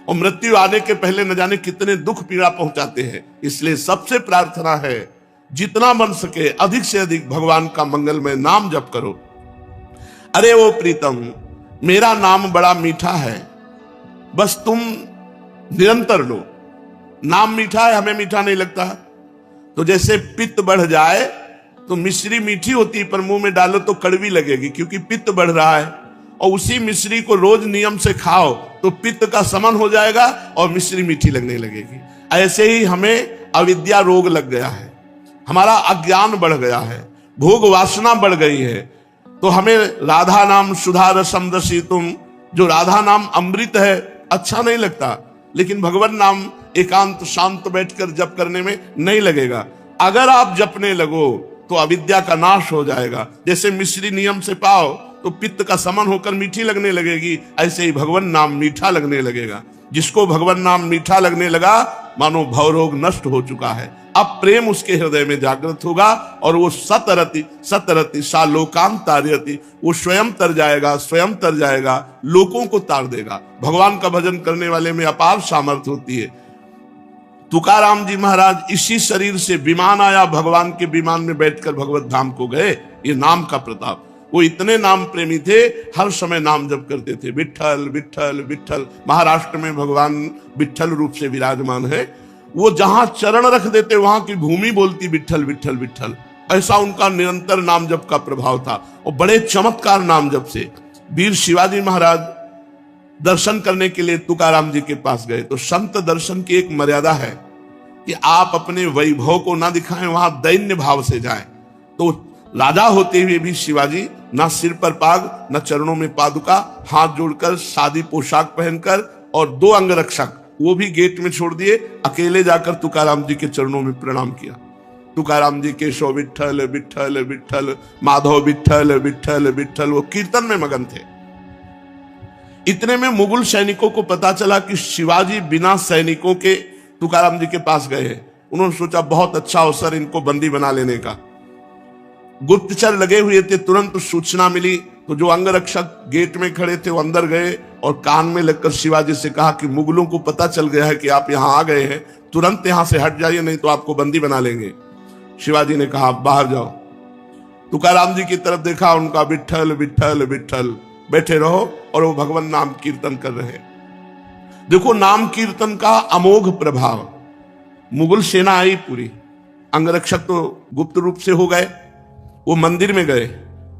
और मृत्यु आने के पहले न जाने कितने दुख पीड़ा पहुंचाते हैं। इसलिए सबसे प्रार्थना है, जितना बन सके अधिक से अधिक भगवान का मंगलमय नाम जप करो। अरे वो प्रीतम, मेरा नाम बड़ा मीठा है, बस तुम निरंतर लो। नाम मीठा है, हमें मीठा नहीं लगता। तो जैसे पित्त बढ़ जाए तो मिश्री मीठी होती है, पर मुंह में डालो तो कड़वी लगेगी क्योंकि पित्त बढ़ रहा है, और उसी मिश्री को रोज नियम से खाओ तो पित्त का शमन हो जाएगा और मिश्री मीठी लगने लगेगी। ऐसे ही हमें अविद्या रोग लग गया है, हमारा अज्ञान बढ़ गया है, भोग वासना बढ़ गई है। तो हमें राधा नाम सुधा रसम दसी तुम, जो राधा नाम अमृत है, अच्छा नहीं लगता, लेकिन भगवान नाम एकांत शांत बैठकर जप करने में नहीं लगेगा। अगर आप जपने लगो तो अविद्या का नाश हो जाएगा। जैसे मिश्री नियम से पाओ तो पित्त का समन होकर मीठी लगने लगेगी, ऐसे ही भगवान नाम मीठा लगने लगेगा। जिसको भगवान नाम मीठा लगने लगा, मानो भवरोग नष्ट हो चुका है। अब प्रेम उसके हृदय में जागृत होगा और वो सतरति सतरति सा लोकांत तारयति, वो स्वयं तर जाएगा, स्वयं तर जाएगा, लोगों को तार देगा। भगवान का भजन करने वाले में अपार सामर्थ्य होती है। तुकाराम जी महाराज इसी शरीर से विमान आया, भगवान के विमान में बैठकर भगवत धाम को गए। ये नाम का प्रताप। वो इतने नाम प्रेमी थे, हर समय नाम जप करते थे, विठ्ठल विठ्ठल विठ्ठल। महाराष्ट्र में भगवान विठ्ठल रूप से विराजमान है। वो जहां चरण रख देते वहां की भूमि बोलती विठ्ठल विठ्ठल विठ्ठल। ऐसा उनका निरंतर नाम जप का प्रभाव था, और बड़े चमत्कार नाम जप से। वीर शिवाजी महाराज दर्शन करने के लिए तुकाराम जी के पास गए, तो संत दर्शन की एक मर्यादा है कि आप अपने वैभव को ना दिखाएं, वहां दैन्य भाव से जाएं। तो राजा होते हुए भी शिवाजी ना सिर पर पाग, ना चरणों में पादुका, हाथ जोड़कर सादी पोशाक पहनकर, और 2 अंगरक्षक वो भी गेट में छोड़ दिए, अकेले जाकर तुकाराम जी के चरणों में प्रणाम किया। तुकाराम जी केशव विठ्ठल विठ्ठल विठ्ठल, माधव विठ्ठल विठ्ठल विठ्ठल, वो कीर्तन में मगन थे। इतने में मुगल सैनिकों को पता चला कि शिवाजी बिना सैनिकों के तुकाराम जी के पास गए हैं। उन्होंने सोचा बहुत अच्छा अवसर इनको बंदी बना लेने का। गुप्तचर लगे हुए थे, तुरंत सूचना मिली तो जो अंगरक्षक गेट में खड़े थे वो अंदर गए और कान में लगकर शिवाजी से कहा कि मुगलों को पता चल गया है कि आप यहाँ आ गए हैं, तुरंत यहाँ से हट जाइए, नहीं तो आपको बंदी बना लेंगे। शिवाजी ने कहा बाहर जाओ। तुकाराम जी की तरफ देखा, उनका विठ्ठल विठ्ठल विठ्ठल, बैठे रहो और वो भगवान नाम कीर्तन कर रहे हैं। देखो नाम कीर्तन का अमोघ प्रभाव। मुगल सेना आई पूरी, अंगरक्षक तो गुप्त रूप से हो गए, वो मंदिर में गए,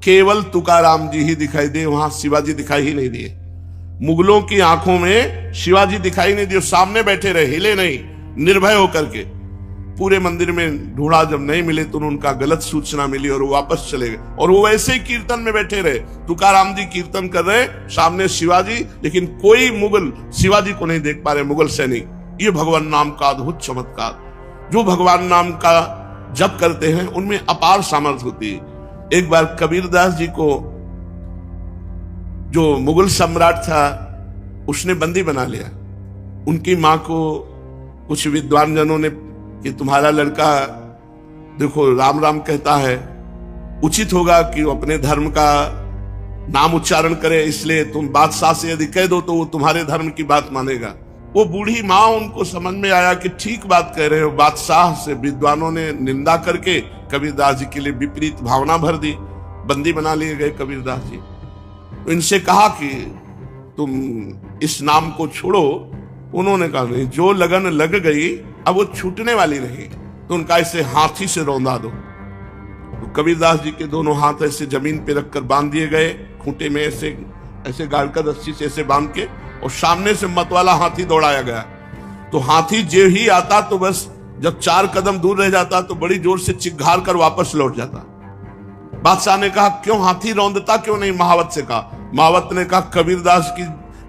केवल तुकाराम जी ही दिखाई दिए, वहां शिवाजी दिखाई ही नहीं दिए। मुगलों की आंखों में शिवाजी दिखाई नहीं दिए, सामने बैठे रहे, हिले नहीं, निर्भय होकर के। पूरे मंदिर में ढूंढा, जब नहीं मिले तो उनका गलत सूचना मिली और वो वापस चले गए। और वो वैसे ही कीर्तन में बैठे रहे, तुकाराम जी कीर्तन कर रहे, सामने शिवाजी, लेकिन कोई मुगल शिवाजी को नहीं देख पा रहे, मुगल सैनिक। ये भगवान नाम का अद्भुत चमत्कार। जो भगवान नाम का जप करते हैं उनमें अपार सामर्थ्य होती है। एक बार कबीरदास जी को जो मुगल सम्राट था उसने बंदी बना लिया। उनकी मां को कुछ विद्वान जनों ने कि तुम्हारा लड़का देखो राम राम कहता है, उचित होगा कि वो अपने धर्म का नाम उच्चारण करे, इसलिए तुम बादशाह से यदि कह दो तो वो तुम्हारे धर्म की बात मानेगा। वो बूढ़ी माँ, उनको समझ में आया कि ठीक बात कह रहे हो। बादशाह से विद्वानों ने निंदा करके कबीरदास जी के लिए विपरीत भावना भर दी, बंदी बना लिए गए कबीरदास जी। तो इनसे कहा कि तुम इस नाम को छोड़ो। उन्होंने कहा नहीं, जो लगन लग गई अब वो छूटने वाली नहीं, तो उनका ऐसे हाथी से रौंदा दो। तो कबीरदास जी के दोनों हाथ ऐसे जमीन पे रखकर बांध दिए गए, खूंटे में ऐसे ऐसे गाड़कर रस्सी से ऐसे बांध के, और सामने से मतवाला हाथी दौड़ाया गया। तो हाथी जे ही आता तो बस जब 4 कदम दूर रह जाता तो बड़ी जोर से चिघार कर वापस लौट जाता। बादशाह ने कहा क्यों हाथी रौंदता क्यों नहीं? महावत से कहा। महावत ने कहा कबीरदास की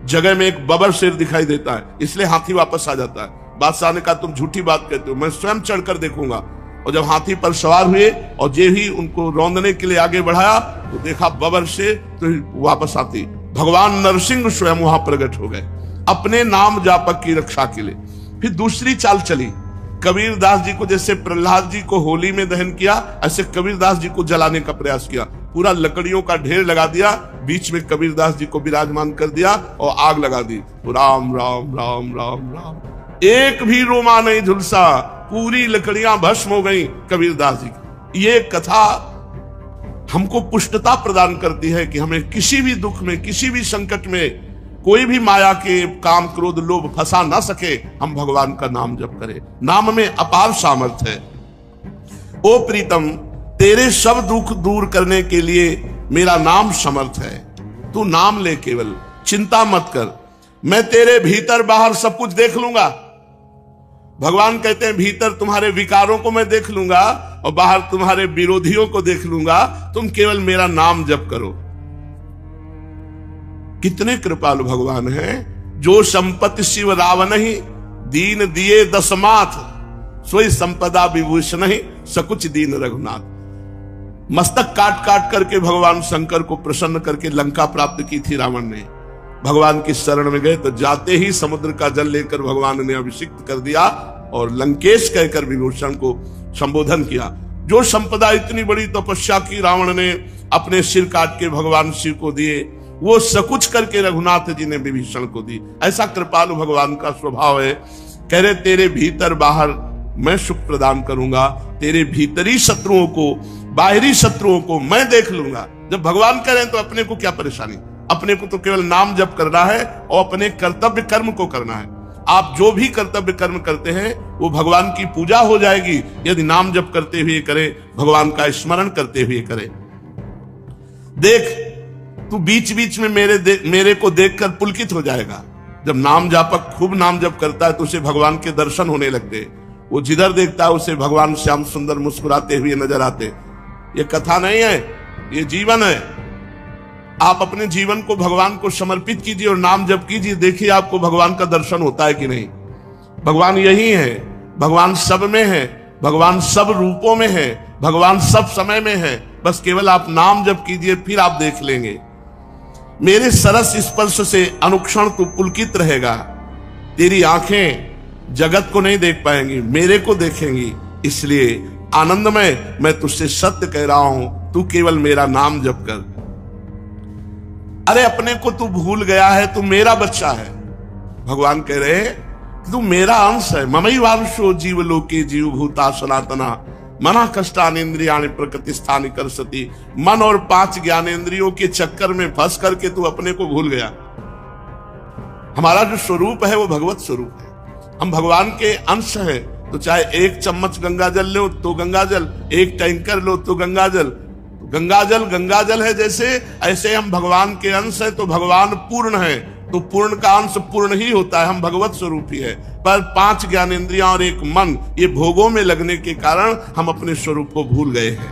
जगह में एक बबर शेर दिखाई देता है, इसलिए हाथी वापस आ जाता है। बादशाह ने कहा तुम झूठी बात कहते हो, मैं स्वयं चढ़कर देखूंगा। और जब हाथी पर सवार हुए और जे ही उनको रौंदने के लिए आगे बढ़ाया तो देखा बबर शेर, तो वापस आती भगवान नरसिंह स्वयं वहां प्रकट हो गए अपने नाम जापक की रक्षा के लिए। फिर दूसरी चाल चली, कबीरदास जी को जैसे प्रहलाद जी को होली में दहन किया, ऐसे कबीरदास जी को जलाने का प्रयास किया। पूरा लकड़ियों का ढेर लगा दिया, बीच में कबीरदास जी को विराजमान कर दिया और आग लगा दी। राम राम राम राम राम, एक भी रोमा नहीं झुलसा, पूरी लकड़ियां भस्म हो गई कबीरदास जी की। ये कथा हमको पुष्टता प्रदान करती है कि हमें किसी भी दुख में, किसी भी संकट में, कोई भी माया के काम क्रोध लोभ फंसा ना सके। हम भगवान का नाम जप करें, नाम में अपार सामर्थ्य है। ओ प्रीतम, तेरे सब दुख दूर करने के लिए मेरा नाम समर्थ है। तू नाम ले, केवल चिंता मत कर, मैं तेरे भीतर बाहर सब कुछ देख लूंगा। भगवान कहते हैं भीतर तुम्हारे विकारों को मैं देख लूंगा और बाहर तुम्हारे विरोधियों को देख लूंगा, तुम केवल मेरा नाम जप करो। कितने कृपालु भगवान हैं। जो संपत्ति शिव रावण ही, दीन दिए दशमाथ, सोई संपदा विभूषण ही, सकुच दीन रघुनाथ। मस्तक काट काट करके भगवान शंकर को प्रसन्न करके लंका प्राप्त की थी रावण ने। भगवान की शरण में गए तो जाते ही समुद्र का जल लेकर भगवान ने अभिषिक्त कर दिया और लंकेश कहकर विभूषण को संबोधन किया। जो संपदा इतनी बड़ी तपस्या की रावण ने अपने सिर काट के भगवान शिव को दिए, वो सकुच करके रघुनाथ जी ने विभीषण को दी। ऐसा कृपालु भगवान का स्वभाव है। कह रहे तेरे भीतर बाहर मैं सुख प्रदान करूंगा, तेरे भीतरी शत्रुओं को, बाहरी शत्रुओं को मैं देख लूंगा। जब भगवान कह रहे हैं तो अपने को क्या परेशानी? अपने को तो केवल नाम जप करना है और अपने कर्तव्य कर्म को करना है। आप जो भी कर्तव्य कर्म करते हैं वो भगवान की पूजा हो जाएगी यदि नाम जप करते हुए करें, भगवान का स्मरण करते हुए करें। देख, तू बीच बीच में मेरे को देखकर पुलकित हो जाएगा। जब नाम जापक खूब नाम जप करता है तो उसे भगवान के दर्शन होने लगते। वो जिधर देखता है उसे भगवान श्याम सुंदर मुस्कुराते हुए नजर आते। ये कथा नहीं है, ये जीवन है। आप अपने जीवन को भगवान को समर्पित कीजिए और नाम जप कीजिए, देखिए आपको भगवान का दर्शन होता है कि नहीं। भगवान यही है, भगवान सब में है, भगवान सब रूपों में है, भगवान सब समय में है। बस केवल आप नाम जप कीजिए, फिर आप देख लेंगे। मेरे सरस स्पर्श से अनुक्षण तू पुलकित रहेगा। तेरी आंखें जगत को नहीं देख पाएंगी, मेरे को देखेंगी। इसलिए आनंदमय मैं तुझसे सत्य कह रहा हूं, तू केवल मेरा नाम जप कर। अरे अपने को तू भूल गया है, तू मेरा बच्चा है। भगवान कह रहे तू मेरा अंश है। ममई वांशो जीव लोके जीव भूता सनातना, मना कष्टानेन्द्रियाणि प्रकृति स्थानि करसति। मन और 5 ज्ञानेंद्रियों के चक्कर में फंस करके तू अपने को भूल गया। हमारा जो स्वरूप है वो भगवत स्वरूप है, हम भगवान के अंश है। तो चाहे 1 चम्मच गंगा जल लो तो गंगा जल, 1 टैंकर लो तो गंगा जल, गंगा जल है जैसे, ऐसे हम भगवान के अंश है। तो भगवान पूर्ण है, तो पूर्ण का अंश पूर्ण ही होता है, हम भगवत स्वरूप ही है। पर 5 ज्ञानेंद्रियां और 1 मन, ये भोगों में लगने के कारण हम अपने स्वरूप को भूल गए हैं।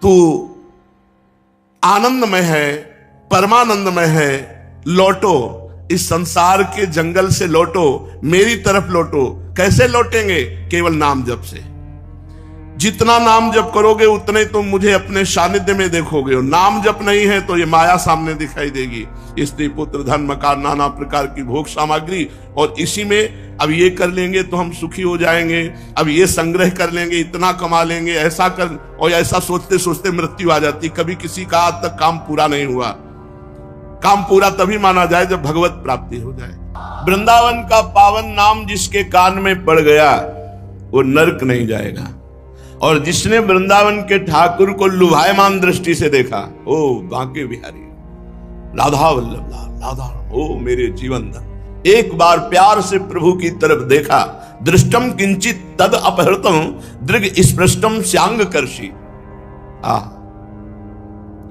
तो आनंदमय है, परमानंदमय है, लौटो, इस संसार के जंगल से लौटो, मेरी तरफ लौटो। कैसे लौटेंगे? केवल नाम जप से। जितना नाम जप करोगे उतने तुम मुझे अपने सानिध्य में देखोगे। और नाम जप नहीं है तो ये माया सामने दिखाई देगी, स्त्री पुत्र धन मकान नाना प्रकार की भोग सामग्री, और इसी में अब ये कर लेंगे तो हम सुखी हो जाएंगे, अब ये संग्रह कर लेंगे, इतना कमा लेंगे, ऐसा कर, और ऐसा सोचते सोचते मृत्यु आ जाती। कभी किसी का आज तक काम पूरा नहीं हुआ। काम पूरा तभी माना जाए जब भगवत प्राप्ति हो जाए। वृंदावन का पावन नाम जिसके कान में पड़ गया वो नरक नहीं जाएगा। और जिसने वृंदावन के ठाकुर को लुभायमान दृष्टि से देखा, ओ बांके बिहारी, राधा वल्लभ लाल, राधा, ओ मेरे जीवन धन, एक बार प्यार से प्रभु की तरफ देखा, दृष्टम किंचित तद अपहृतम दृग स्पृष्टम श्यांग कर्षि।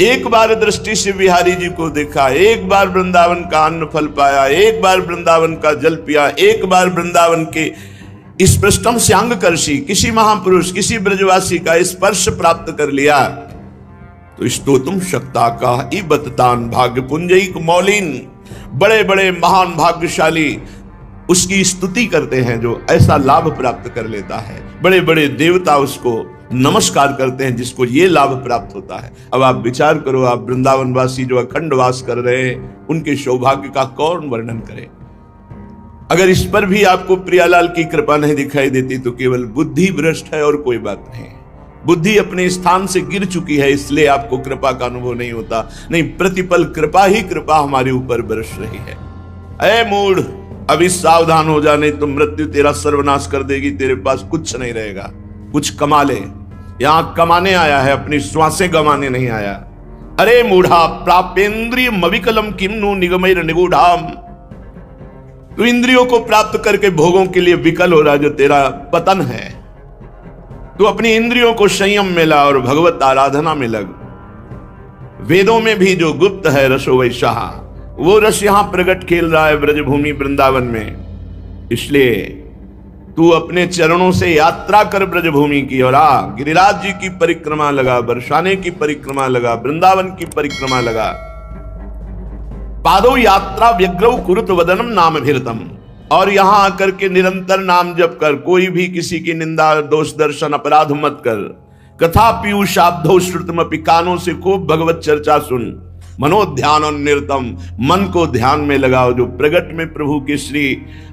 एक बार दृष्टि से बिहारी जी को देखा, एक बार वृंदावन का अन्न फल पाया, एक बार वृंदावन का जल पिया, एक बार वृंदावन के स्पृष्टम श्यांग कर्षि, किसी महापुरुष, किसी ब्रजवासी का स्पर्श प्राप्त कर लिया तो स्तोतुम शक्ता का इबतान भाग्य पुंजयिक मौलिन, बड़े बड़े महान भाग्यशाली उसकी स्तुति करते हैं जो ऐसा लाभ प्राप्त कर लेता है। बड़े बड़े देवता उसको नमस्कार करते हैं जिसको ये लाभ प्राप्त होता है। अब आप विचार करो, आप वृंदावन वासी जो अखंड वास कर रहे हैं, उनके सौभाग्य का कौन वर्णन करे। अगर इस पर भी आपको प्रियालाल की कृपा नहीं दिखाई देती तो केवल बुद्धि भ्रष्ट है और कोई बात नहीं। बुद्धि अपने स्थान से गिर चुकी है, इसलिए आपको कृपा का अनुभव नहीं होता। नहीं, प्रतिपल कृपा ही कृपा हमारे ऊपर बरस रही है। ऐ मूढ़, अभी सावधान हो जा, नहीं तो मृत्यु तेरा सर्वनाश कर देगी। तेरे पास कुछ नहीं रहेगा। कुछ कमा ले, यहां कमाने आया है, अपनी श्वासें गंवाने नहीं आया। अरे मूढ़ा, प्रापेंद्रिय मविकलम किम्नु निगमैर निगूढ़ाम, तू इंद्रियों को प्राप्त करके भोगों के लिए विकल हो रहा, जो तेरा पतन है। तू अपनी इंद्रियों को संयम में ला और भगवत आराधना में लग। वेदों में भी जो गुप्त है रसो वैसा, वो रस यहां प्रकट खेल रहा है ब्रजभूमि वृंदावन में। इसलिए तू अपने चरणों से यात्रा कर ब्रजभूमि की, और गिरिराज जी की परिक्रमा लगा, बरसाने की परिक्रमा लगा, वृंदावन की परिक्रमा लगा। पादो यात्रा व्यग्रौ कुरुत वदनम नाम भीरतम, और यहां आकर के निरंतर नाम जप कर। कोई भी किसी की निंदा दोष दर्शन अपराध मत कर। कथा पीयूष शाब्दो श्रुतमपि, कानों से खूब भगवत चर्चा सुन। मनोध्यान और निरतम, मन को ध्यान में लगाओ। जो प्रगट में प्रभु के श्री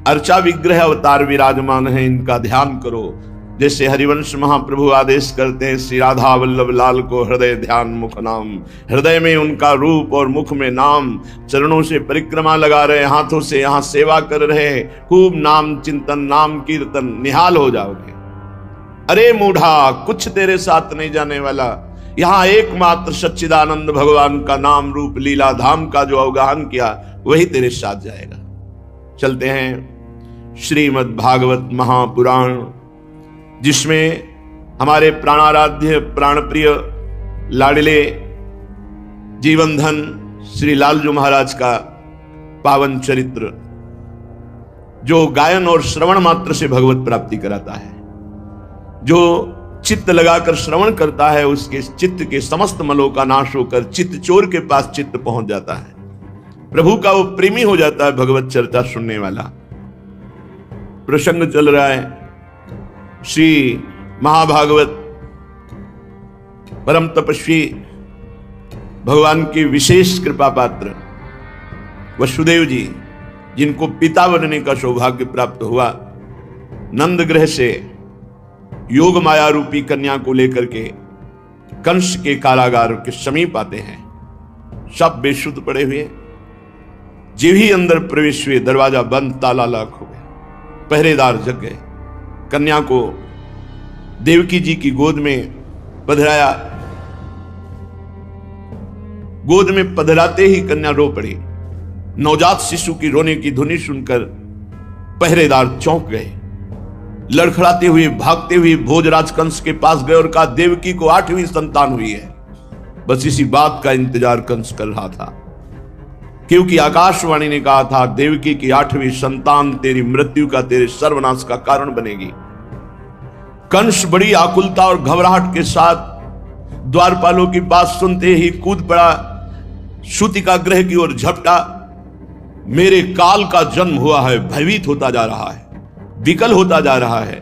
अर्चा विग्रह अवतार विराजमान है, इनका ध्यान करो। जैसे हरिवंश महाप्रभु आदेश करते हैं, श्री राधा वल्लभ लाल को हृदय ध्यान मुख नाम। हृदय में उनका रूप और मुख में नाम। चरणों से परिक्रमा लगा रहे, हाथों से यहाँ सेवा कर रहे, खूब नाम चिंतन, नाम कीर्तन, निहाल हो जाओगे। अरे मूढ़ा, कुछ तेरे साथ नहीं जाने वाला। यहां एकमात्र सच्चिदानंद भगवान का नाम रूप लीला धाम का जो अवगाहन किया, वही तेरे साथ जाएगा। चलते हैं श्रीमद् भागवत महापुराण, जिसमें हमारे प्राणाराध्य प्राणप्रिय लाडले जीवन धन श्री लालजू महाराज का पावन चरित्र, जो गायन और श्रवण मात्र से भगवत प्राप्ति कराता है। जो चित्त लगाकर श्रवण करता है, उसके चित्त के समस्त मलों का नाश होकर चित्त चोर के पास चित्त पहुंच जाता है। प्रभु का वो प्रेमी हो जाता है भगवत चर्चा सुनने वाला। प्रसंग चल रहा है श्री महाभागवत परम तपस्वी भगवान के विशेष कृपा पात्र वसुदेव जी, जिनको पिता बनने का सौभाग्य प्राप्त हुआ, नंद ग्रह से योग माया रूपी कन्या को लेकर के कंस के कारागार के समीप आते हैं। सब बेसुध पड़े हुए, जीव ही अंदर प्रवेश हुए, दरवाजा बंद, ताला लॉक हो गया, पहरेदार जग गए। कन्या को देवकी जी की गोद में पधराया। गोद में पधराते ही कन्या रो पड़ी। नवजात शिशु की रोने की ध्वनि सुनकर पहरेदार चौंक गए। लड़खड़ाते हुए भागते हुए भोजराज कंस के पास गए और कहा, देवकी को 8वीं संतान हुई है। बस इसी बात का इंतजार कंस कर रहा था, क्योंकि आकाशवाणी ने कहा था, देवकी की 8वीं संतान तेरी मृत्यु का, तेरे सर्वनाश का कारण बनेगी। कंस बड़ी आकुलता और घबराहट के साथ द्वारपालों की बात सुनते ही कूद पड़ा, सूतिका गृह की ओर झपटा। मेरे काल का जन्म हुआ है, भयभीत होता जा रहा है, विकल होता जा रहा है।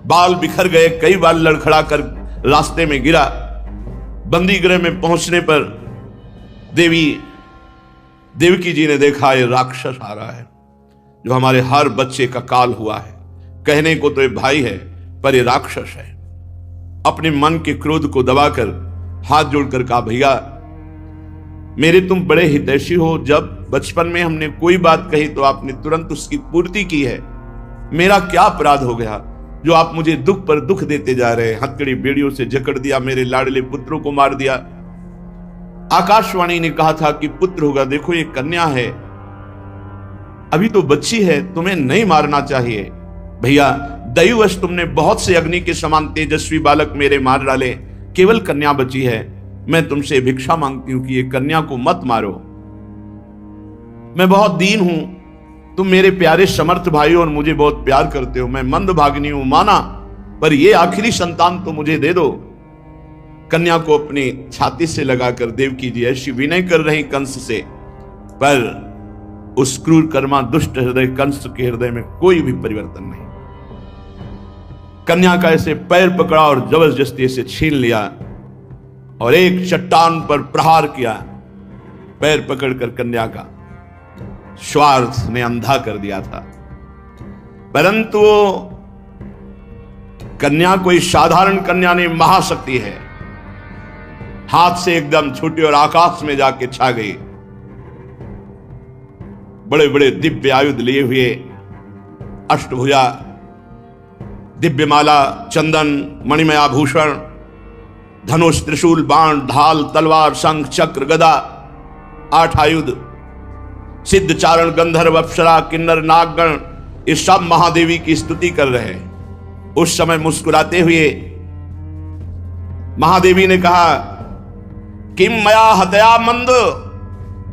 बाल बिखर गए, कई बार लड़खड़ा कर रास्ते में गिरा। बंदी गृह में पहुंचने पर देवकी जी ने देखा, ये राक्षस आ रहा है जो हमारे हर बच्चे का काल हुआ है। कहने को तो ये भाई है, पर ये राक्षस है। अपने मन के क्रोध को दबाकर हाथ जोड़कर कहा, भैया मेरे तुम बड़े हितैषी हो। जब बचपन में हमने कोई बात कही तो आपने तुरंत उसकी पूर्ति की है। मेरा क्या अपराध हो गया जो आप मुझे दुख पर दुख देते जा रहे हैं? हथकड़ी बेड़ियों से जकड़ दिया, मेरे लाडले पुत्रों को मार दिया। आकाशवाणी ने कहा था कि पुत्र होगा, देखो ये कन्या है, अभी तो बच्ची है, तुम्हें नहीं मारना चाहिए। भैया दैववश तुमने बहुत से अग्नि के समान तेजस्वी बालक मेरे मार डाले, केवल कन्या बची है। मैं तुमसे भिक्षा मांगती हूं कि ये कन्या को मत मारो। मैं बहुत दीन हूं, तुम मेरे प्यारे समर्थ भाई हो और मुझे बहुत प्यार करते हो। मैं मंदभागिनी हूं माना, पर ये आखिरी संतान तो मुझे दे दो। कन्या को अपनी छाती से लगाकर देवकी जी ऐसी विनय कर रही कंस से, पर उस क्रूर कर्मा दुष्ट हृदय कंस के हृदय में कोई भी परिवर्तन नहीं। कन्या का ऐसे पैर पकड़ा और जबरदस्ती से छीन लिया और एक चट्टान पर प्रहार किया। पैर पकड़कर कन्या का स्वार्थ ने अंधा कर दिया था, परंतु कन्या कोई साधारण कन्या नहीं, महाशक्ति है। हाथ से एकदम छूटी और आकाश में जाके छा गई। बड़े बड़े दिव्य आयुध लिए हुए, अष्टभुजा, दिव्यमाला, चंदन, मणिमय आभूषण, धनुष, त्रिशूल, बाण, ढाल, तलवार, शंख, चक्र, गदा, 8 आयुध, सिद्ध, चारण, गंधर्व, अप्सरा, किन्नर, नागगण, ये सब महादेवी की स्तुति कर रहे हैं। उस समय मुस्कुराते हुए महादेवी ने कहा, किम मया हतया मंद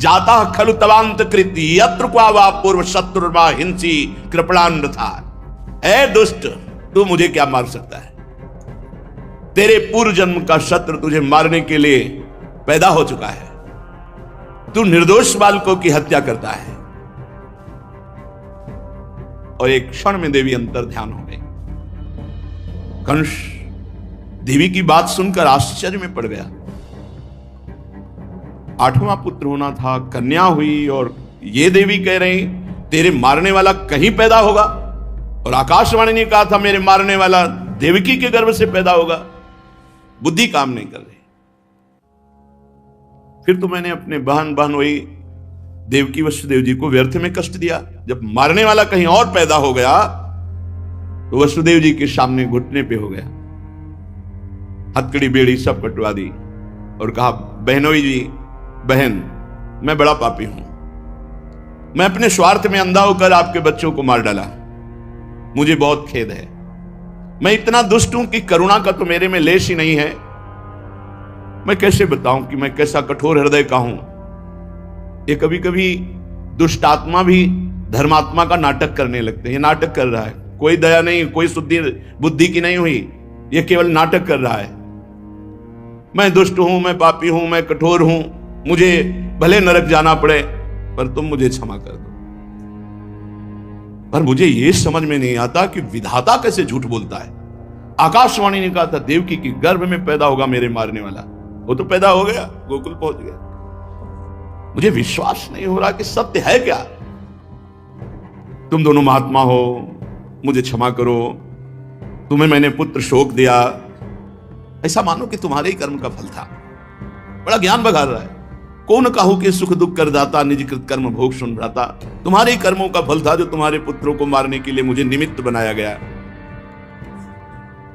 जाता खलु तवांत कृति यत्र क्वा वा पूर्व शत्रुर्मा हिंसी कृपणान था। ऐ दुष्ट, तू मुझे क्या मार सकता है? तेरे पूर्व जन्म का शत्रु तुझे मारने के लिए पैदा हो चुका है। तू निर्दोष बालकों की हत्या करता है। और एक क्षण में देवी अंतर ध्यान हो गई। कंस देवी की बात सुनकर आश्चर्य में पड़ गया। 8वां पुत्र होना था, कन्या हुई, और ये देवी कह रही तेरे मारने वाला कहीं पैदा होगा। और आकाशवाणी ने कहा था मेरे मारने वाला देवकी के गर्भ से पैदा होगा। बुद्धि काम नहीं कर रही। फिर तो मैंने अपने बहन वही देवकी वसुदेव जी को व्यर्थ में कष्ट दिया। जब मारने वाला कहीं और पैदा हो गया तो वसुदेव जी के सामने घुटने पे हो गया, हथकड़ी बेड़ी सब कटवा दी और कहा, बहनोई जी, बहन मैं बड़ा पापी हूं। मैं अपने स्वार्थ में अंधा होकर आपके बच्चों को मार डाला। मुझे बहुत खेद है। मैं इतना दुष्ट हूं कि करुणा का तो मेरे में लेश ही नहीं है। मैं कैसे बताऊं कि मैं कैसा कठोर हृदय का हूं। ये कभी कभी दुष्ट आत्मा भी धर्मात्मा का नाटक करने लगते हैं। ये नाटक कर रहा है, कोई दया नहीं, कोई शुद्धि बुद्धि की नहीं हुई, ये केवल नाटक कर रहा है। मैं दुष्ट हूं, मैं पापी हूं, मैं कठोर हूं, मुझे भले नरक जाना पड़े, पर तुम मुझे क्षमा कर दो। पर मुझे यह समझ में नहीं आता कि विधाता कैसे झूठ बोलता है। आकाशवाणी ने कहा था देवकी की गर्भ में पैदा होगा मेरे मारने वाला, वो तो पैदा हो गया, गोकुल पहुंच गया। मुझे विश्वास नहीं हो रहा कि सत्य है क्या। तुम दोनों महात्मा हो, मुझे क्षमा करो, तुम्हें मैंने पुत्र शोक दिया, ऐसा मानो कि तुम्हारे ही कर्म का फल था। बड़ा ज्ञान बघार रहा है। कौन कहू कि सुख दुख कर दाता, निज कृत कर्म भोग सुन भ्राता। तुम्हारे ही कर्मों का फल था जो तुम्हारे पुत्रों को मारने के लिए मुझे निमित्त बनाया गया।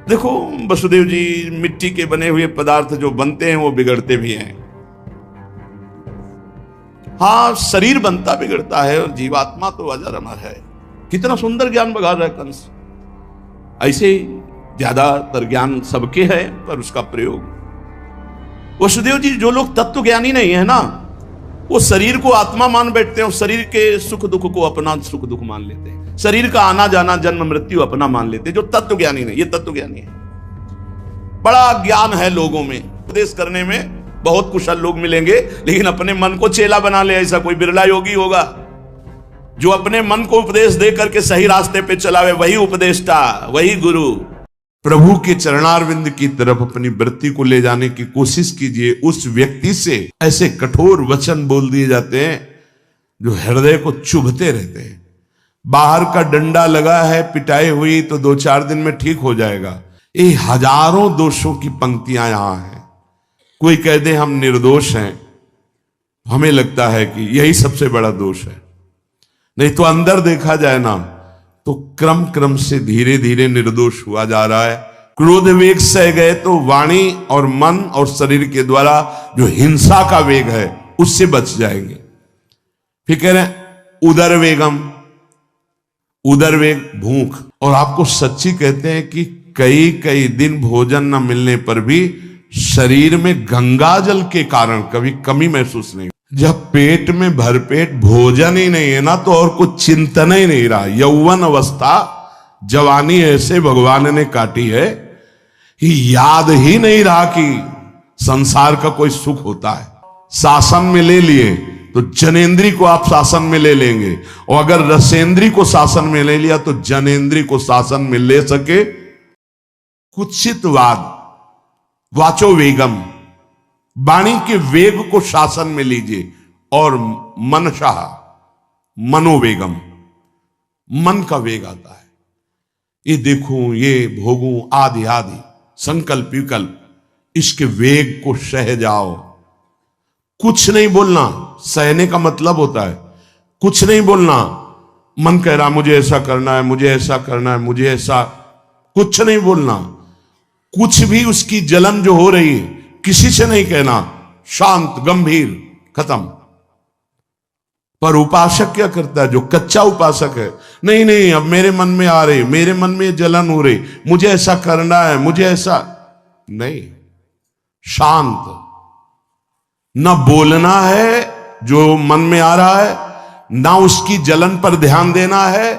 देखो वसुदेव जी, मिट्टी के बने हुए पदार्थ जो बनते हैं वो बिगड़ते भी हैं। हाँ, शरीर बनता बिगड़ता है और जीवात्मा तो अजर अमर है। कितना सुंदर ज्ञान बघा रहा है कंस। ऐसे ज्यादातर ज्ञान सबके है, पर उसका प्रयोग। वसुदेव जी, जो लोग तत्व ज्ञानी नहीं है ना, वो शरीर को आत्मा मान बैठते हैं और शरीर के सुख दुख को अपना सुख दुख मान लेते हैं। शरीर का आना जाना, जन्म मृत्यु अपना मान लेते हैं। जो तत्व ज्ञानी नहीं, ये तत्व ज्ञानी है। बड़ा ज्ञान है लोगों में, उपदेश करने में बहुत कुशल लोग मिलेंगे, लेकिन अपने मन को चेला बना ले ऐसा कोई बिरला योगी होगा। जो अपने मन को उपदेश दे करके सही रास्ते पे चलावे, वही उपदेष्टा, वही गुरु। प्रभु के चरणारविंद की तरफ अपनी वृत्ति को ले जाने की कोशिश कीजिए। उस व्यक्ति से ऐसे कठोर वचन बोल दिए जाते हैं जो हृदय को चुभते रहते हैं। बाहर का डंडा लगा है, पिटाई हुई तो 2-4 दिन में ठीक हो जाएगा। ये हजारों दोषों की पंक्तियां यहां हैं। कोई कह दे हम निर्दोष हैं, हमें लगता है कि यही सबसे बड़ा दोष है। नहीं तो अंदर देखा जाए ना, तो क्रम क्रम से धीरे धीरे निर्दोष हुआ जा रहा है। क्रोध वेग सह गए तो वाणी और मन और शरीर के द्वारा जो हिंसा का वेग है उससे बच जाएंगे। फिर कह रहे हैं उदर वेगम, उदर वेग भूख। और आपको सच्ची कहते हैं कि कई कई दिन भोजन न मिलने पर भी शरीर में गंगा जल के कारण कभी कमी महसूस नहीं। जब पेट में भरपेट भोजन ही नहीं है ना, तो और कुछ चिंतन ही नहीं रहा। यौवन अवस्था, जवानी ऐसे भगवान ने काटी है कि याद ही नहीं रहा कि संसार का कोई सुख होता है। शासन में ले लिए तो जनेन्द्री को आप शासन में ले लेंगे, और अगर रसेंद्री को शासन में ले लिया तो जनेन्द्री को शासन में ले सके। कुत्सितवाद, वाचो वेगम, वाणी के वेग को शासन में लीजिए। और मनशाह, मनोवेगम, मन का वेग आता है। ये देखूं, ये भोगूं, आदि आदि संकल्प विकल्प, इसके वेग को सह जाओ। कुछ नहीं बोलना, सहने का मतलब होता है कुछ नहीं बोलना। मन कह रहा मुझे ऐसा करना है, मुझे ऐसा करना है, मुझे ऐसा, कुछ नहीं बोलना। कुछ भी उसकी जलन जो हो रही है किसी से नहीं कहना, शांत गंभीर, खत्म। पर उपासक क्या करता है? जो कच्चा उपासक है, नहीं नहीं अब मेरे मन में आ रही, मेरे मन में जलन हो रही, मुझे ऐसा करना है, मुझे ऐसा नहीं। शांत, न बोलना है जो मन में आ रहा है, ना उसकी जलन पर ध्यान देना है।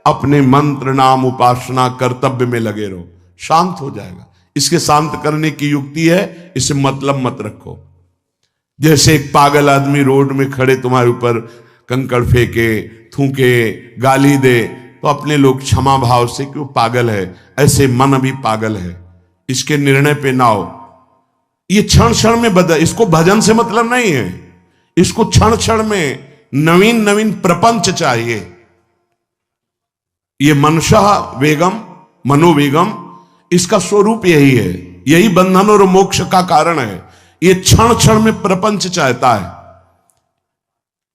अपने मंत्र नाम उपासना कर्तव्य में लगे रहो, शांत हो जाएगा। इसके शांत करने की युक्ति है, इसे मतलब मत रखो। जैसे एक पागल आदमी रोड में खड़े तुम्हारे ऊपर कंकड़ फेंके, थूके, गाली दे, तो अपने लोग क्षमा भाव से कि वो पागल है, ऐसे मन अभी पागल है, इसके निर्णय पे ना हो। ये क्षण क्षण में बदल, इसको भजन से मतलब नहीं है, इसको क्षण क्षण में नवीन नवीन प्रपंच चाहिए। ये मनशा वेगम, मनोवेगम, इसका स्वरूप यही है, यही बंधन और मोक्ष का कारण है। ये क्षण क्षण में प्रपंच चाहता है।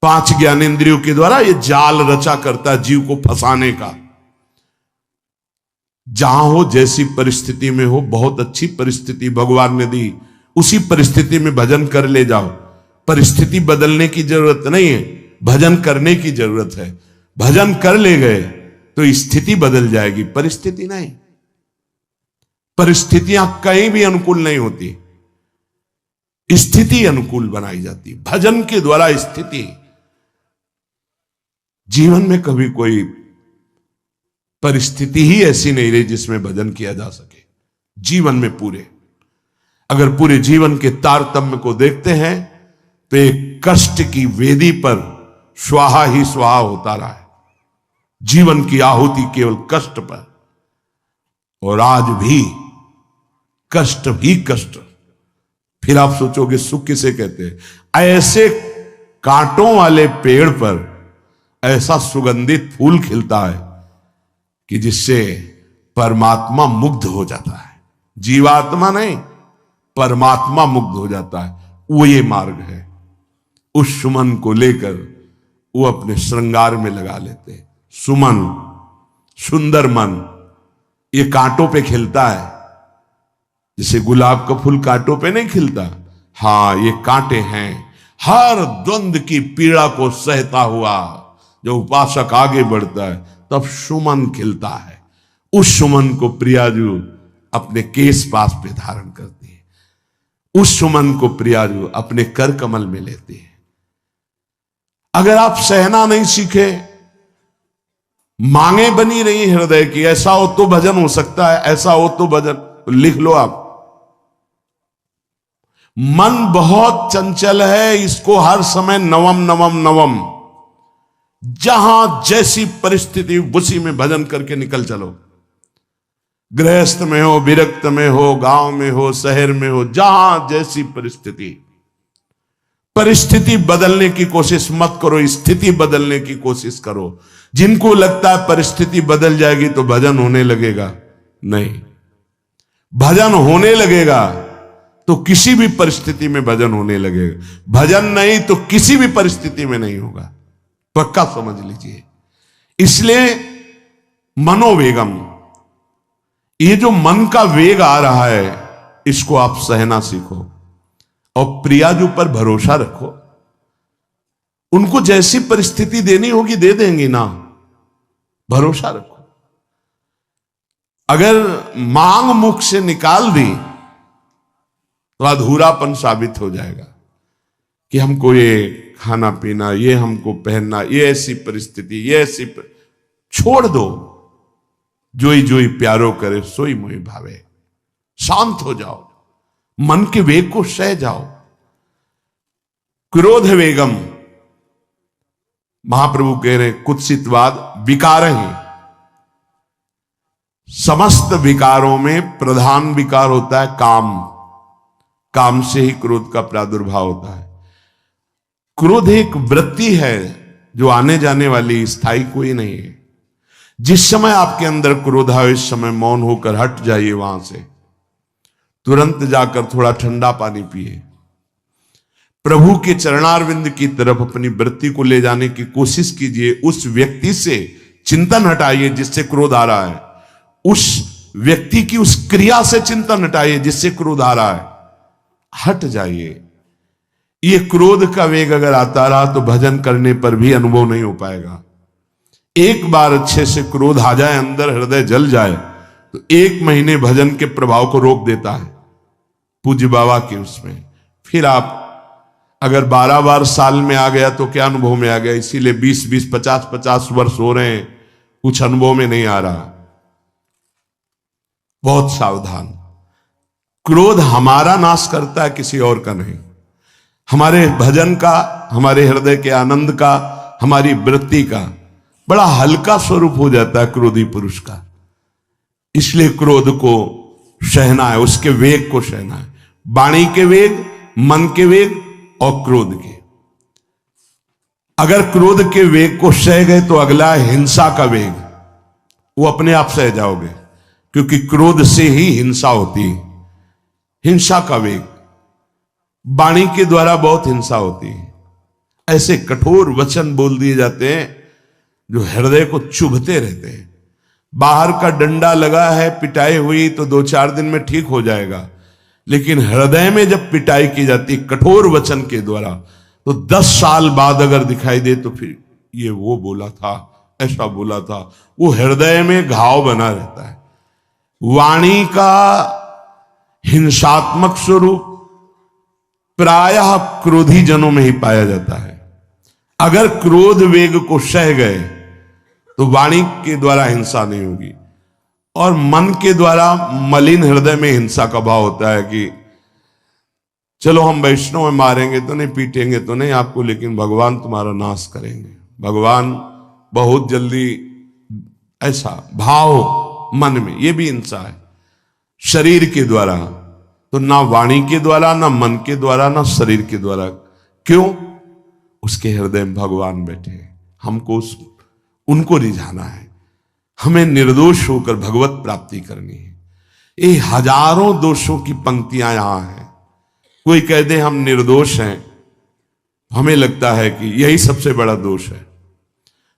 5 ज्ञानेंद्रियों के द्वारा ये जाल रचा करता है जीव को फंसाने का। जहां हो, जैसी परिस्थिति में हो, बहुत अच्छी परिस्थिति भगवान ने दी, उसी परिस्थिति में भजन कर ले जाओ। परिस्थिति बदलने की जरूरत नहीं है, भजन करने की जरूरत है। भजन कर ले गए तो स्थिति बदल जाएगी, परिस्थिति नहीं। परिस्थितियां कहीं भी अनुकूल नहीं होती, स्थिति अनुकूल बनाई जाती। भजन के द्वारा स्थिति। जीवन में कभी कोई परिस्थिति ही ऐसी नहीं रही जिसमें भजन किया जा सके। जीवन में पूरे, अगर पूरे जीवन के तारतम्य को देखते हैं तो एक कष्ट की वेदी पर स्वाहा ही स्वाहा होता रहा है। जीवन की आहुति केवल कष्ट पर, और आज भी कष्ट ही कष्ट। फिर आप सोचोगे सुख किसे कहते हैं? ऐसे कांटों वाले पेड़ पर ऐसा सुगंधित फूल खिलता है कि जिससे परमात्मा मुग्ध हो जाता है। जीवात्मा नहीं, परमात्मा मुग्ध हो जाता है। वो ये मार्ग है। उस सुमन को लेकर वो अपने श्रृंगार में लगा लेते। सुमन, सुंदर मन, ये कांटों पे खिलता है, जैसे गुलाब का फूल कांटों पे नहीं खिलता, हाँ ये कांटे हैं। हर द्वंद की पीड़ा को सहता हुआ जो उपासक आगे बढ़ता है तब सुमन खिलता है। उस सुमन को प्रियाजू अपने केश पास पे धारण करती है, उस सुमन को प्रियाजू अपने कर कमल में लेती है। अगर आप सहना नहीं सीखे, मांगे बनी रही हृदय की, ऐसा हो तो भजन हो सकता है, ऐसा हो तो भजन, तो लिख लो आप। मन बहुत चंचल है, इसको हर समय नवम नवम नवम, जहां जैसी परिस्थिति उसी में भजन करके निकल चलो। गृहस्थ में हो, विरक्त में हो, गांव में हो, शहर में हो, जहां जैसी परिस्थिति, परिस्थिति बदलने की कोशिश मत करो, स्थिति बदलने की कोशिश करो। जिनको लगता है परिस्थिति बदल जाएगी तो भजन होने लगेगा, नहीं, भजन होने लगेगा तो किसी भी परिस्थिति में भजन होने लगेगा। भजन नहीं तो किसी भी परिस्थिति में नहीं होगा, पक्का समझ लीजिए। इसलिए मनोवेगम, ये जो मन का वेग आ रहा है इसको आप सहना सीखो और प्रियाजू पर भरोसा रखो। उनको जैसी परिस्थिति देनी होगी दे देंगी ना, भरोसा रखो। अगर मांग मुख से निकाल दी तो अधूरापन साबित हो जाएगा कि हमको ये खाना पीना, ये हमको पहनना, ये ऐसी परिस्थिति, ये ऐसी छोड़ दो। जोई जोई प्यारो करे सोई मोहि भावे। शांत हो जाओ, मन के वेग को सह जाओ। क्रोध वेगम, महाप्रभु कह रहे कुत्सितवाद विकार ही, समस्त विकारों में प्रधान विकार होता है काम। काम से ही क्रोध का प्रादुर्भाव होता है। क्रोध एक वृत्ति है जो आने जाने वाली, स्थायी कोई नहीं है। जिस समय आपके अंदर क्रोध आए उस समय मौन होकर हट जाइए वहां से, तुरंत जाकर थोड़ा ठंडा पानी पिए, प्रभु के चरणारविंद की तरफ अपनी वृत्ति को ले जाने की कोशिश कीजिए। उस व्यक्ति से चिंतन हटाइए जिससे क्रोध आ रहा है, उस व्यक्ति की उस क्रिया से चिंतन हटाइए जिससे क्रोध आ रहा है, हट जाइए। ये क्रोध का वेग अगर आता रहा तो भजन करने पर भी अनुभव नहीं हो पाएगा। एक बार अच्छे से क्रोध आ जाए, अंदर हृदय जल जाए, तो 1 महीने भजन के प्रभाव को रोक देता है पूज्य बाबा के उसमें। फिर आप अगर 12 बार साल में आ गया तो क्या अनुभव में आ गया। इसीलिए 20-20, 50-50 वर्ष हो रहे हैं, कुछ अनुभव में नहीं आ रहा। बहुत सावधान। क्रोध हमारा नाश करता है, किसी और का नहीं। हमारे भजन का, हमारे हृदय के आनंद का, हमारी वृत्ति का बड़ा हल्का स्वरूप हो जाता है क्रोधी पुरुष का। इसलिए क्रोध को सहना है, उसके वेग को सहना है। वाणी के वेग, मन के वेग और क्रोध के। अगर क्रोध के वेग को सह गए तो अगला है हिंसा का वेग, वो अपने आप सह जाओगे, क्योंकि क्रोध से ही हिंसा होती है। हिंसा का वेग, वाणी के द्वारा बहुत हिंसा होती है। ऐसे कठोर वचन बोल दिए जाते हैं जो हृदय को चुभते रहते हैं। बाहर का डंडा लगा है, पिटाई हुई तो 2-4 दिन में ठीक हो जाएगा, लेकिन हृदय में जब पिटाई की जाती कठोर वचन के द्वारा तो 10 साल बाद अगर दिखाई दे तो फिर ये वो बोला था, ऐसा बोला था, वो हृदय में घाव बना रहता है। वाणी का हिंसात्मक स्वरूप प्रायः क्रोधी जनों में ही पाया जाता है। अगर क्रोध वेग को सह गए तो वाणी के द्वारा हिंसा नहीं होगी, और मन के द्वारा मलिन हृदय में हिंसा का भाव होता है कि चलो हम वैष्णव में मारेंगे तो नहीं, पीटेंगे तो नहीं आपको, लेकिन भगवान तुम्हारा नाश करेंगे, भगवान बहुत जल्दी, ऐसा भाव मन में, ये भी हिंसा है। शरीर के द्वारा तो ना वाणी के द्वारा, ना मन के द्वारा, ना शरीर के द्वारा। क्यों? उसके हृदय में भगवान बैठे हैं, हमको उनको रिझाना है, हमें निर्दोष होकर भगवत प्राप्ति करनी है। ये हजारों दोषों की पंक्तियां यहां हैं। कोई कह दे हम निर्दोष हैं, हमें लगता है कि यही सबसे बड़ा दोष है।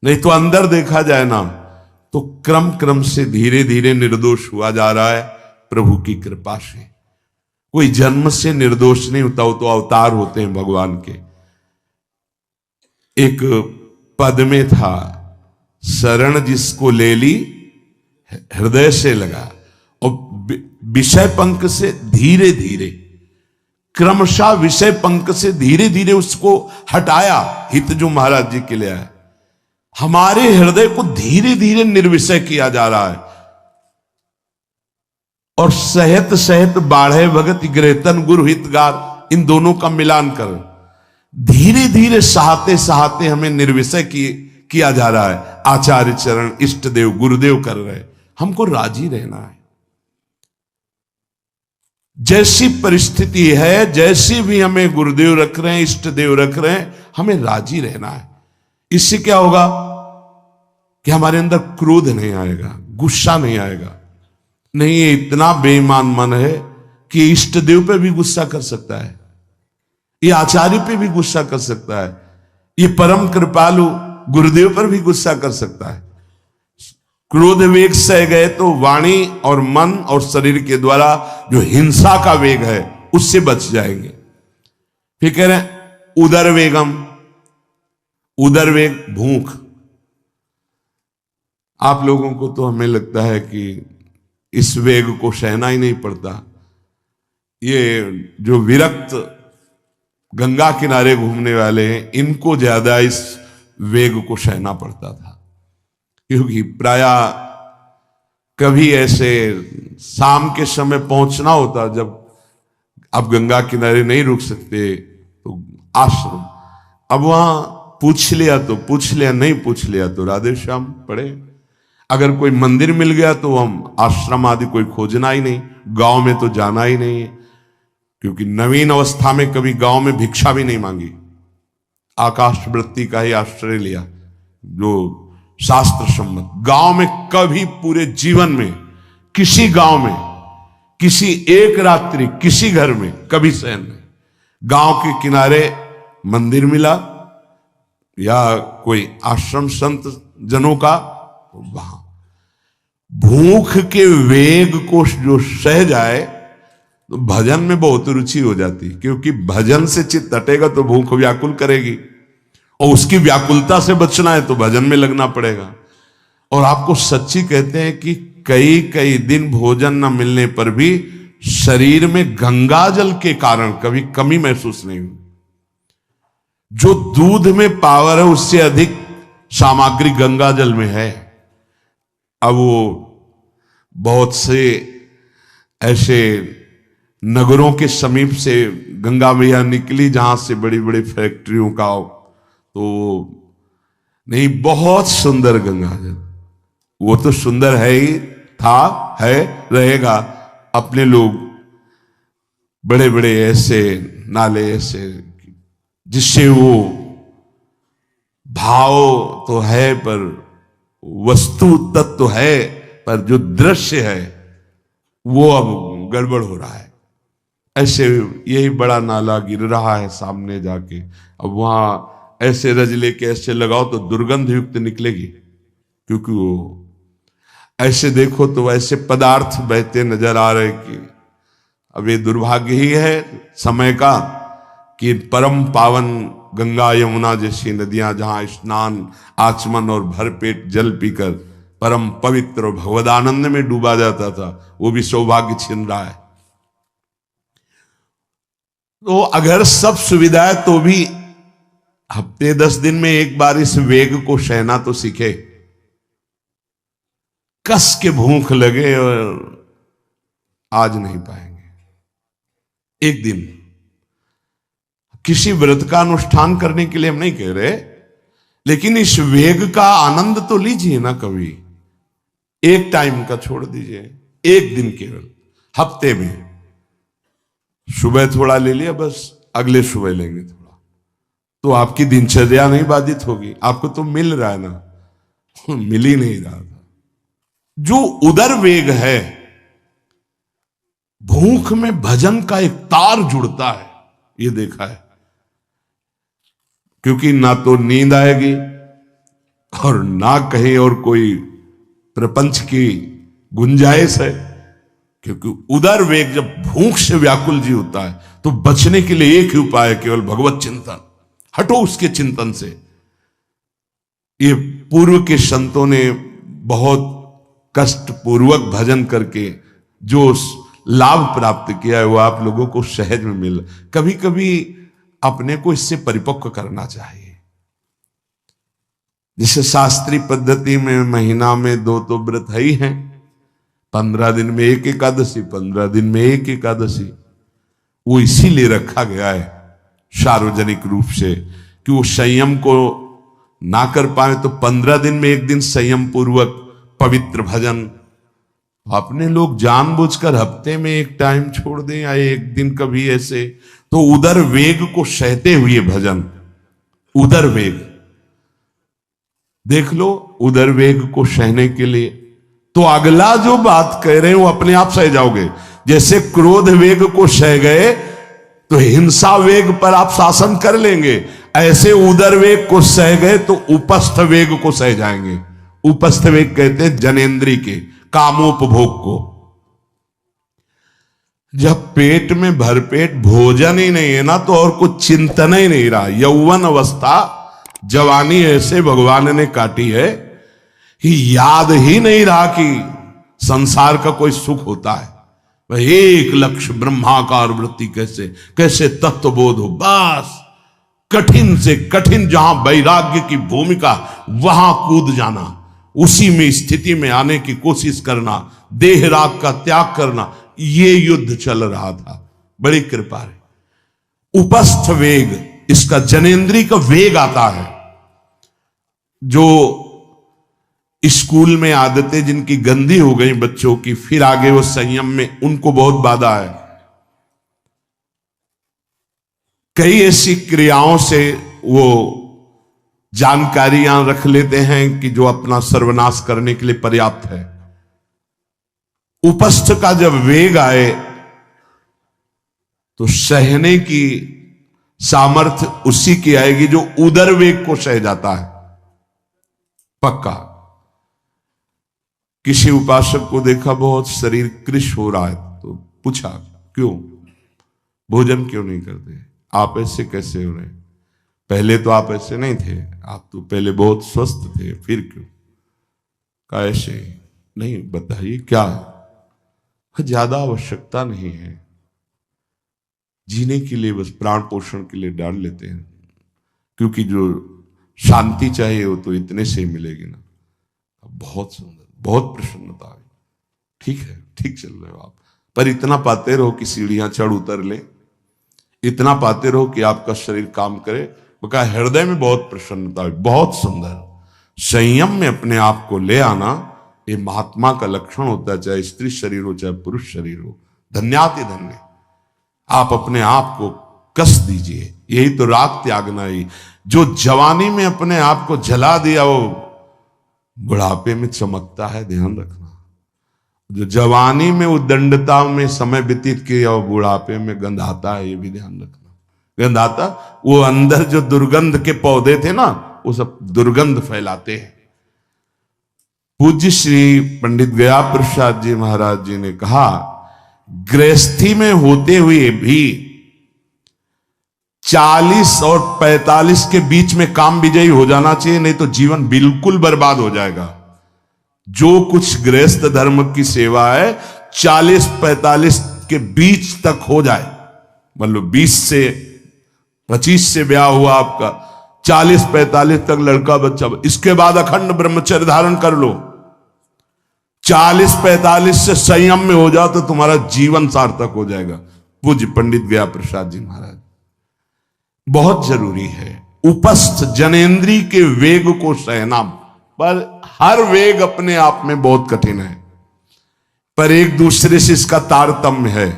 नहीं तो अंदर देखा जाए ना तो क्रम क्रम से धीरे धीरे निर्दोष हुआ जा रहा है प्रभु की कृपा से। कोई जन्म से निर्दोष नहीं होता, वो तो अवतार होते हैं भगवान के। एक पद में था, शरण जिसको ले ली हृदय से लगा, और विषय पंख से धीरे धीरे, क्रमशः विषय पंख से धीरे धीरे उसको हटाया। हित जो महाराज जी के लिए आया, हमारे हृदय को धीरे धीरे निर्विषय किया जा रहा है। और सहत सहत बाढ़े भगत ग्रहतन गुरु हितगार, इन दोनों का मिलान कर धीरे धीरे सहाते सहाते हमें निर्विषय किया जा रहा है। आचार्य चरण इष्ट देव गुरुदेव कर रहे, हमको राजी रहना है। जैसी परिस्थिति है, जैसी भी हमें गुरुदेव रख रहे हैं, इष्ट देव रख रहे हैं, हमें राजी रहना है। इससे क्या होगा कि हमारे अंदर क्रोध नहीं आएगा, गुस्सा नहीं आएगा। नहीं, ये इतना बेईमान मन है कि इष्ट देव पे भी गुस्सा कर सकता है, ये आचार्य पे भी गुस्सा कर सकता है, ये परम कृपालु गुरुदेव पर भी गुस्सा कर सकता है। क्रोध वेग सह गए तो वाणी और मन और शरीर के द्वारा जो हिंसा का वेग है उससे बच जाएंगे। फिर कह रहे हैं उदर वेगम, उदर वेग भूख। आप लोगों को तो हमें लगता है कि इस वेग को सहना ही नहीं पड़ता। ये जो विरक्त गंगा किनारे घूमने वाले हैं, इनको ज्यादा इस वेग को सहना पड़ता था, क्योंकि प्राय कभी ऐसे शाम के समय पहुंचना होता, जब आप गंगा किनारे नहीं रुक सकते तो आश्रम, अब वहां पूछ लिया तो पूछ लिया, नहीं पूछ लिया तो राधे श्याम पड़े। अगर कोई मंदिर मिल गया तो हम आश्रम आदि कोई खोजना ही नहीं, गांव में तो जाना ही नहीं, क्योंकि नवीन अवस्था में कभी गांव में भिक्षा भी नहीं मांगी, आकाश वृत्ति का ही आश्रय लिया जो शास्त्र सम्मत। गांव में कभी पूरे जीवन में किसी गांव में किसी एक रात्रि किसी घर में कभी शयन नहीं। गांव के किनारे मंदिर मिला या कोई आश्रम संत जनों का, वहां भूख के वेग को जो सह जाए तो भजन में बहुत रुचि हो जाती, क्योंकि भजन से चित्त हटेगा तो भूख व्याकुल करेगी, और उसकी व्याकुलता से बचना है तो भजन में लगना पड़ेगा। और आपको सच्ची कहते हैं कि कई कई दिन भोजन न मिलने पर भी शरीर में गंगा जल के कारण कभी कमी महसूस नहीं हुई। जो दूध में पावर है उससे अधिक सामग्री गंगा जल में है। अब वो बहुत से ऐसे नगरों के समीप से गंगा मैया निकली जहां से बड़ी बड़ी फैक्ट्रियों का, तो नहीं, बहुत सुंदर गंगा जल, वो तो सुंदर है ही, था, है, रहेगा। अपने लोग बड़े बड़े ऐसे नाले ऐसे जिससे वो भाव तो है पर वस्तु तत्व तो है, पर जो दृश्य है वो अब गड़बड़ हो रहा है। ऐसे यही बड़ा नाला गिर रहा है सामने जाके, अब वहां ऐसे रज लेके ऐसे लगाओ तो दुर्गंध युक्त निकलेगी, क्योंकि वो ऐसे देखो तो ऐसे पदार्थ बहते नजर आ रहे कि अब ये दुर्भाग्य ही है समय का कि परम पावन गंगा यमुना जैसी नदियां जहां स्नान आचमन और भरपेट जल पीकर परम पवित्र और भगवदानंद में डूबा जाता था, वो भी सौभाग्य छिन रहा है। तो अगर सब सुविधा है तो भी हफ्ते 10 दिन में एक बार इस वेग को सहना तो सीखे। कस के भूख लगे और आज नहीं पाएंगे। एक दिन किसी व्रत का अनुष्ठान करने के लिए हम नहीं कह रहे, लेकिन इस वेग का आनंद तो लीजिए ना कभी। एक टाइम का छोड़ दीजिए, एक दिन केवल हफ्ते में, सुबह थोड़ा ले लिया, बस अगले सुबह लेंगे थोड़ा, तो आपकी दिनचर्या नहीं बाधित होगी। आपको तो मिल रहा है ना, मिल ही नहीं रहा था। जो उदर वेग है, भूख में भजन का एक तार जुड़ता है, ये देखा है, क्योंकि ना तो नींद आएगी और ना कहीं और कोई प्रपंच की गुंजाइश है। क्योंकि उदर वेग जब भूख से व्याकुल जी होता है तो बचने के लिए एक ही उपाय है, केवल भगवत चिंतन। हटो उसके चिंतन से। ये पूर्व के संतों ने बहुत कष्ट पूर्वक भजन करके जो लाभ प्राप्त किया है वो आप लोगों को सहज में मिल। कभी कभी अपने को इससे परिपक्व करना चाहिए। जैसे शास्त्रीय पद्धति में महीना में 2 तो व्रत है ही हैं, 15 दिन में एक एकादशी, 15 दिन में एक एकादशी। वो इसीलिए रखा गया है सार्वजनिक रूप से कि वो संयम को ना कर पाए तो 15 दिन में एक दिन संयम पूर्वक पवित्र भजन। अपने लोग जानबूझकर हफ्ते में एक टाइम छोड़ दें या एक दिन कभी ऐसे, तो उदर वेग को सहते हुए भजन। उदर वेग देख लो, उदर वेग को सहने के लिए तो अगला जो बात कह रहे हैं वो अपने आप सह जाओगे। जैसे क्रोध वेग को सह गए तो हिंसा वेग पर आप शासन कर लेंगे, ऐसे उदर वेग को सह गए तो उपस्थ वेग को सह जाएंगे। उपस्थ वेग कहते हैं जनेंद्री के कामोपभोग को। जब पेट में भरपेट भोजन ही नहीं है ना तो और कुछ चिंतन ही नहीं रहा। यौवन अवस्था जवानी ऐसे भगवान ने काटी है कि याद ही नहीं रहा कि संसार का कोई सुख होता है। वह एक लक्ष्य ब्रह्माकार वृत्ति कैसे कैसे तत्वबोध हो, बस कठिन से कठिन जहां वैराग्य की भूमिका वहां कूद जाना, उसी में स्थिति में आने की कोशिश करना, देह राग का त्याग करना, ये युद्ध चल रहा था। बड़ी कृपा है। उपस्थ वेग, इसका जनेंद्री का वेग आता है। जो स्कूल में आदतें जिनकी गंदी हो गई बच्चों की, फिर आगे वो संयम में उनको बहुत बाधा है। कई ऐसी क्रियाओं से वो जानकारियां रख लेते हैं कि जो अपना सर्वनाश करने के लिए पर्याप्त है। उपस्थ का जब वेग आए तो सहने की सामर्थ्य उसी की आएगी जो उदर वेग को सह जाता है। पक्का। किसी उपासक को देखा बहुत शरीर कृश हो रहा है तो पूछा क्यों, भोजन क्यों नहीं करते, आप ऐसे कैसे हो रहे, पहले तो आप ऐसे नहीं थे, आप तो पहले बहुत स्वस्थ थे, फिर क्यों, का ऐसे नहीं, बताइए क्या, ज्यादा आवश्यकता नहीं है, जीने के लिए बस प्राण पोषण के लिए डाल लेते हैं, क्योंकि जो शांति चाहिए वो तो इतने से ही मिलेगी ना। बहुत सुंदर, बहुत प्रसन्नता आई। ठीक है, ठीक चल रहे हो आप, पर इतना पाते रहो कि सीढ़ियां चढ़ उतर ले, इतना पाते रहो कि आपका शरीर काम करे। बका हृदय में बहुत प्रसन्नता हुई, बहुत सुंदर। संयम में अपने आप को ले आना ये महात्मा का लक्षण होता है, चाहे स्त्री शरीर हो चाहे पुरुष शरीर हो। धन्याति धन्य। आप अपने आप को कस दीजिए, यही तो राग त्यागना ही। जो जवानी में अपने आप को जला दिया वो बुढ़ापे में चमकता है, ध्यान रखना। जो जवानी में उद्दंडता में समय व्यतीत किया वो बुढ़ापे में गंधाता है, ये भी ध्यान रखना। गंधाता वो अंदर जो दुर्गंध के पौधे थे ना वो सब दुर्गंध फैलाते हैं। पूज्य श्री पंडित गया प्रसाद जी महाराज जी ने कहा, गृहस्थी में होते हुए भी 40 और 45 के बीच में काम विजयी हो जाना चाहिए, नहीं तो जीवन बिल्कुल बर्बाद हो जाएगा। जो कुछ गृहस्थ धर्म की सेवा है 40-45 के बीच तक हो जाए, मतलब 20 से 25 से ब्याह हुआ आपका, 40-45 तक लड़का बच्चा, इसके बाद अखंड ब्रह्मचर्य धारण कर लो। 40-45 से संयम में हो जाओ तो तुम्हारा जीवन सार्थक हो जाएगा। पूज्य पंडित गया प्रसाद जी महाराज। बहुत जरूरी है उपस्थ जनेंद्री के वेग को सहना, पर हर वेग अपने आप में बहुत कठिन है, पर एक दूसरे से इसका तारतम्य है।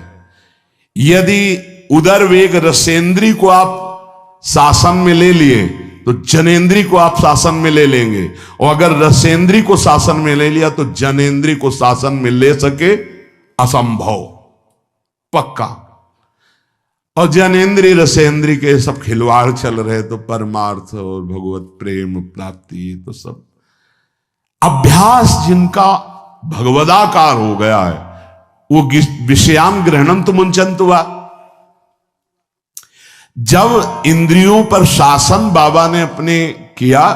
यदि उदर वेग रसेंद्री को आप शासन में ले लिए तो जनेंद्री को आप शासन में ले लेंगे, और अगर रसेंद्री को शासन में ले लिया तो जनेंद्री को शासन में ले सके असंभव, पक्का। और जनेंद्री रसेंद्री के सब खिलवाड़ चल रहे तो परमार्थ और भगवत प्रेम प्राप्ति तो सब अभ्यास जिनका भगवदाकार हो गया है वो विषयाम गृहणंत मुंचंत हुआ। जब इंद्रियों पर शासन बाबा ने अपने किया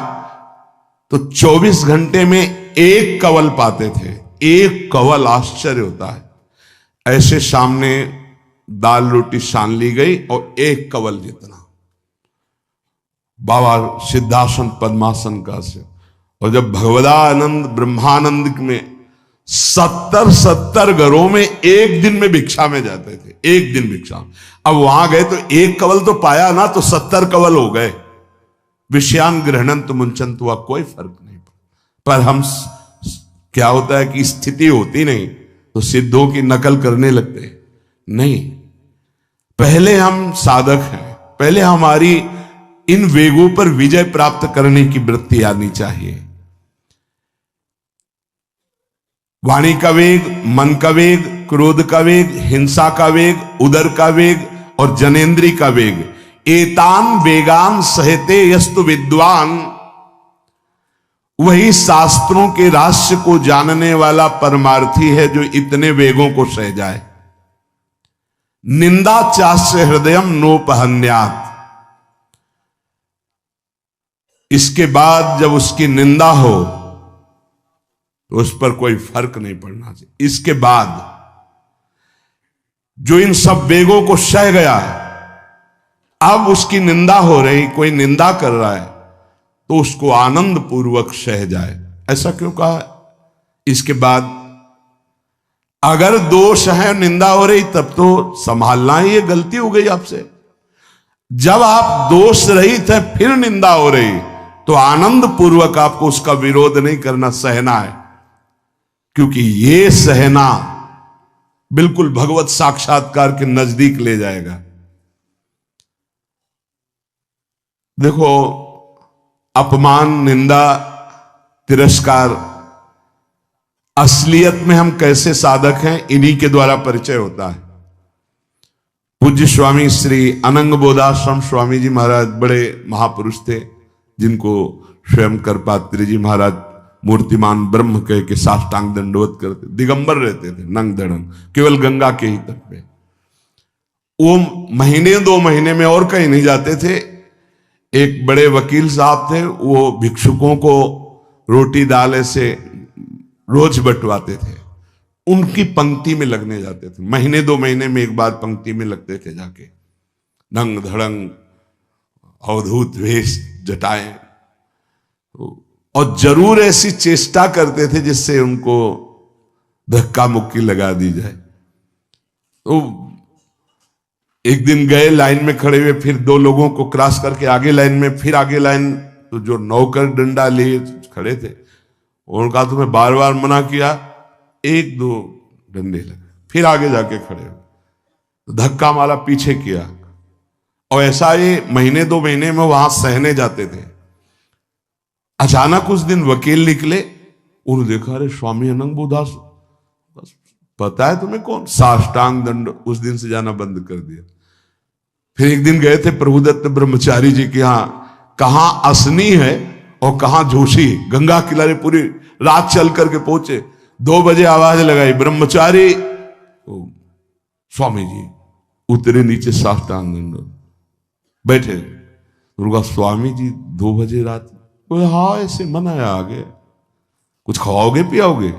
तो 24 घंटे में एक कवल पाते थे। एक कवल, आश्चर्य होता है। ऐसे सामने दाल रोटी सान ली गई और एक कवल जितना बाबा सिद्धासन पद्मासन का से। और जब भगवदानंद ब्रह्मानंद में 70 घरों में एक दिन में भिक्षा में जाते थे, एक दिन भिक्षा। अब वहां गए तो एक कवल तो पाया ना, तो 70 कवल हो गए। विषयान ग्रहणंत मुंचंत हुआ, कोई फर्क नहीं पड़ा। पर हम क्या होता है कि स्थिति होती नहीं तो सिद्धों की नकल करने लगते नहीं। पहले हम साधक हैं, पहले हमारी इन वेगों पर विजय प्राप्त करने की वृत्ति आनी चाहिए। वाणी का वेग, मन का वेग, क्रोध का वेग, हिंसा का वेग, उदर का वेग और जनेन्द्री का वेग, एतान वेगान सहते यस्तु विद्वान। वही शास्त्रों के रहस्य को जानने वाला परमार्थी है जो इतने वेगों को सह जाए। निंदा चास्य हृदयम नोपहन्यात। इसके बाद जब उसकी निंदा हो तो उस पर कोई फर्क नहीं पड़ना चाहिए। इसके बाद जो इन सब वेगों को सह गया, अब उसकी निंदा हो रही, कोई निंदा कर रहा है तो उसको आनंद पूर्वक सह जाए। ऐसा क्यों कहा? इसके बाद अगर दोष है, निंदा हो रही, तब तो संभालना ही, ये गलती हो गई आपसे। जब आप दोष रहित है फिर निंदा हो रही तो आनंद पूर्वक आपको उसका विरोध नहीं करना, सहना है। क्योंकि ये सहना बिल्कुल भगवत साक्षात्कार के नजदीक ले जाएगा। देखो, अपमान, निंदा, तिरस्कार, असलियत में हम कैसे साधक हैं, इन्हीं के द्वारा परिचय होता है। पूज्य स्वामी श्री अनंग बोधाश्रम स्वामी जी महाराज बड़े महापुरुष थे, जिनको स्वयं करपात्री जी महाराज मूर्तिमान ब्रह्म कह के साष्टांग दंडवत करते, दिगंबर रहते थे, नंग धड़ंग, केवल गंगा के ही तट पे। वो महीने 2 महीने में और कहीं नहीं जाते थे। एक बड़े वकील साहब थे, वो भिक्षुकों को रोटी दाल ऐसे रोज बंटवाते थे, उनकी पंक्ति में लगने जाते थे। महीने 2 महीने में एक बार पंक्ति में लगते थे जाके। नंग धड़ंग, अवधूत वेश, जटाएं, और जरूर ऐसी चेष्टा करते थे जिससे उनको धक्का मुक्की लगा दी जाए। तो एक दिन गए, लाइन में खड़े हुए, फिर 2 लोगों को क्रॉस करके आगे लाइन में, फिर आगे लाइन, तो जो नौकर डंडा लिए खड़े थे उनका तुम्हें बार बार मना किया, 1-2 डंडे लगे, फिर आगे जाके खड़े हो, धक्का मारा, पीछे किया। और ऐसा ये महीने 2 महीने में वहां सहने जाते थे। अचानक उस दिन वकील निकले, उन्होंने देखा, अरे स्वामी अनंग बोधास, पता है तुम्हें कौन? साष्टांग दंड। उस दिन से जाना बंद कर दिया। फिर एक दिन गए थे प्रभुदत्त ब्रह्मचारी जी के यहां, कहां असनी है और कहां जोशी, गंगा किनारे पूरी रात चल करके पहुंचे। 2 बजे आवाज लगाई, ब्रह्मचारी। स्वामी जी उतरे नीचे, साष्टांग दंड, बैठे। दुर्गा स्वामी जी 2 बजे रात, हाँ ऐसे मन आया, आगे कुछ खवाओगे पियाओगे?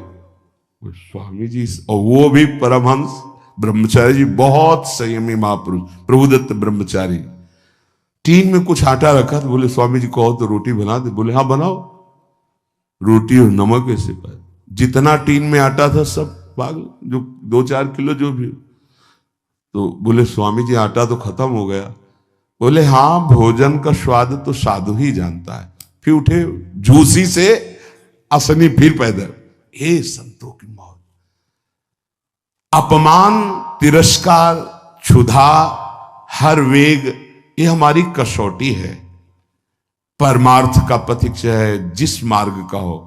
स्वामी जी, और वो भी परमहंस ब्रह्मचारी जी, बहुत संयमी महापुरुष, प्रभुदत्त ब्रह्मचारी। टीन में कुछ आटा रखा, तो बोले स्वामी जी कहो तो रोटी बना दे। बोले हाँ बनाओ। रोटी और नमक ऐसे पाए, जितना टीन में आटा था सब पागल, जो 2-4 किलो जो भी। तो बोले स्वामी जी आटा तो खत्म हो गया। बोले हाँ, भोजन का स्वाद तो साधु ही जानता है। फिर उठे, झूसी से असनी फिर पैदल। हे संतों की मौत! अपमान, तिरस्कार, क्षुधा, हर वेग, ये हमारी कसौटी है। परमार्थ का पथिक है, जिस मार्ग का हो।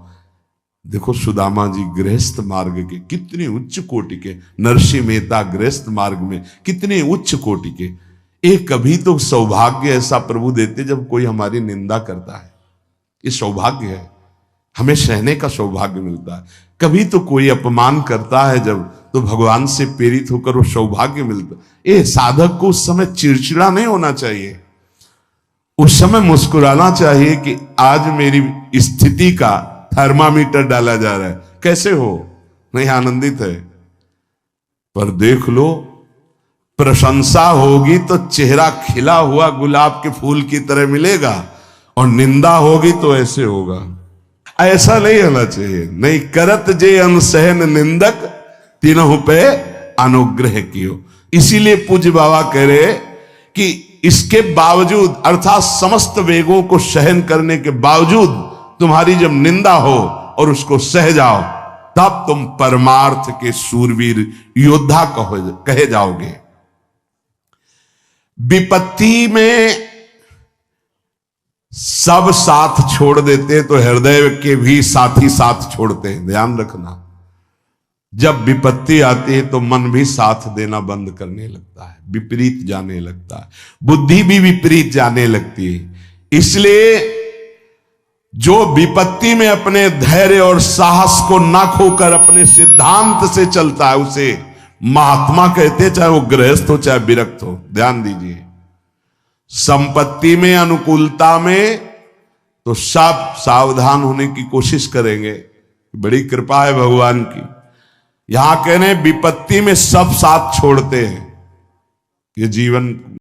देखो सुदामा जी गृहस्थ मार्ग के कितने उच्च कोटि के, नरसिंह मेहता गृहस्थ मार्ग में कितने उच्च कोटि के। एक कभी तो सौभाग्य ऐसा प्रभु देते जब कोई हमारी निंदा करता है, ये सौभाग्य है, हमें सहने का सौभाग्य मिलता है। कभी तो कोई अपमान करता है जब, तो भगवान से प्रेरित होकर वो सौभाग्य मिलता। ये साधक को उस समय चिड़चिड़ा नहीं होना चाहिए, उस समय मुस्कुराना चाहिए कि आज मेरी स्थिति का थर्मामीटर डाला जा रहा है, कैसे हो, नहीं आनंदित है। पर देख लो, प्रशंसा होगी तो चेहरा खिला हुआ गुलाब के फूल की तरह मिलेगा, और निंदा होगी तो ऐसे होगा। ऐसा नहीं होना चाहिए। नहीं करत जे अनसहन निंदक, तीनों पे अनुग्रह कियो। इसीलिए पूज्य बाबा कह रहे कि इसके बावजूद, अर्थात समस्त वेगों को सहन करने के बावजूद तुम्हारी जब निंदा हो और उसको सह जाओ, तब तुम परमार्थ के सूरवीर योद्धा कहे जाओगे। विपत्ति में सब साथ छोड़ देते तो हृदय के भी साथी साथ छोड़ते हैं, ध्यान रखना। जब विपत्ति आती है तो मन भी साथ देना बंद करने लगता है, विपरीत जाने लगता है, बुद्धि भी विपरीत जाने लगती है। इसलिए जो विपत्ति में अपने धैर्य और साहस को ना खोकर अपने सिद्धांत से चलता है उसे महात्मा कहते, चाहे वो गृहस्थ हो चाहे विरक्त हो। ध्यान दीजिए, संपत्ति में, अनुकूलता में तो सब सावधान होने की कोशिश करेंगे, बड़ी कृपा है भगवान की। यहां कहने विपत्ति में सब साथ छोड़ते हैं, ये जीवन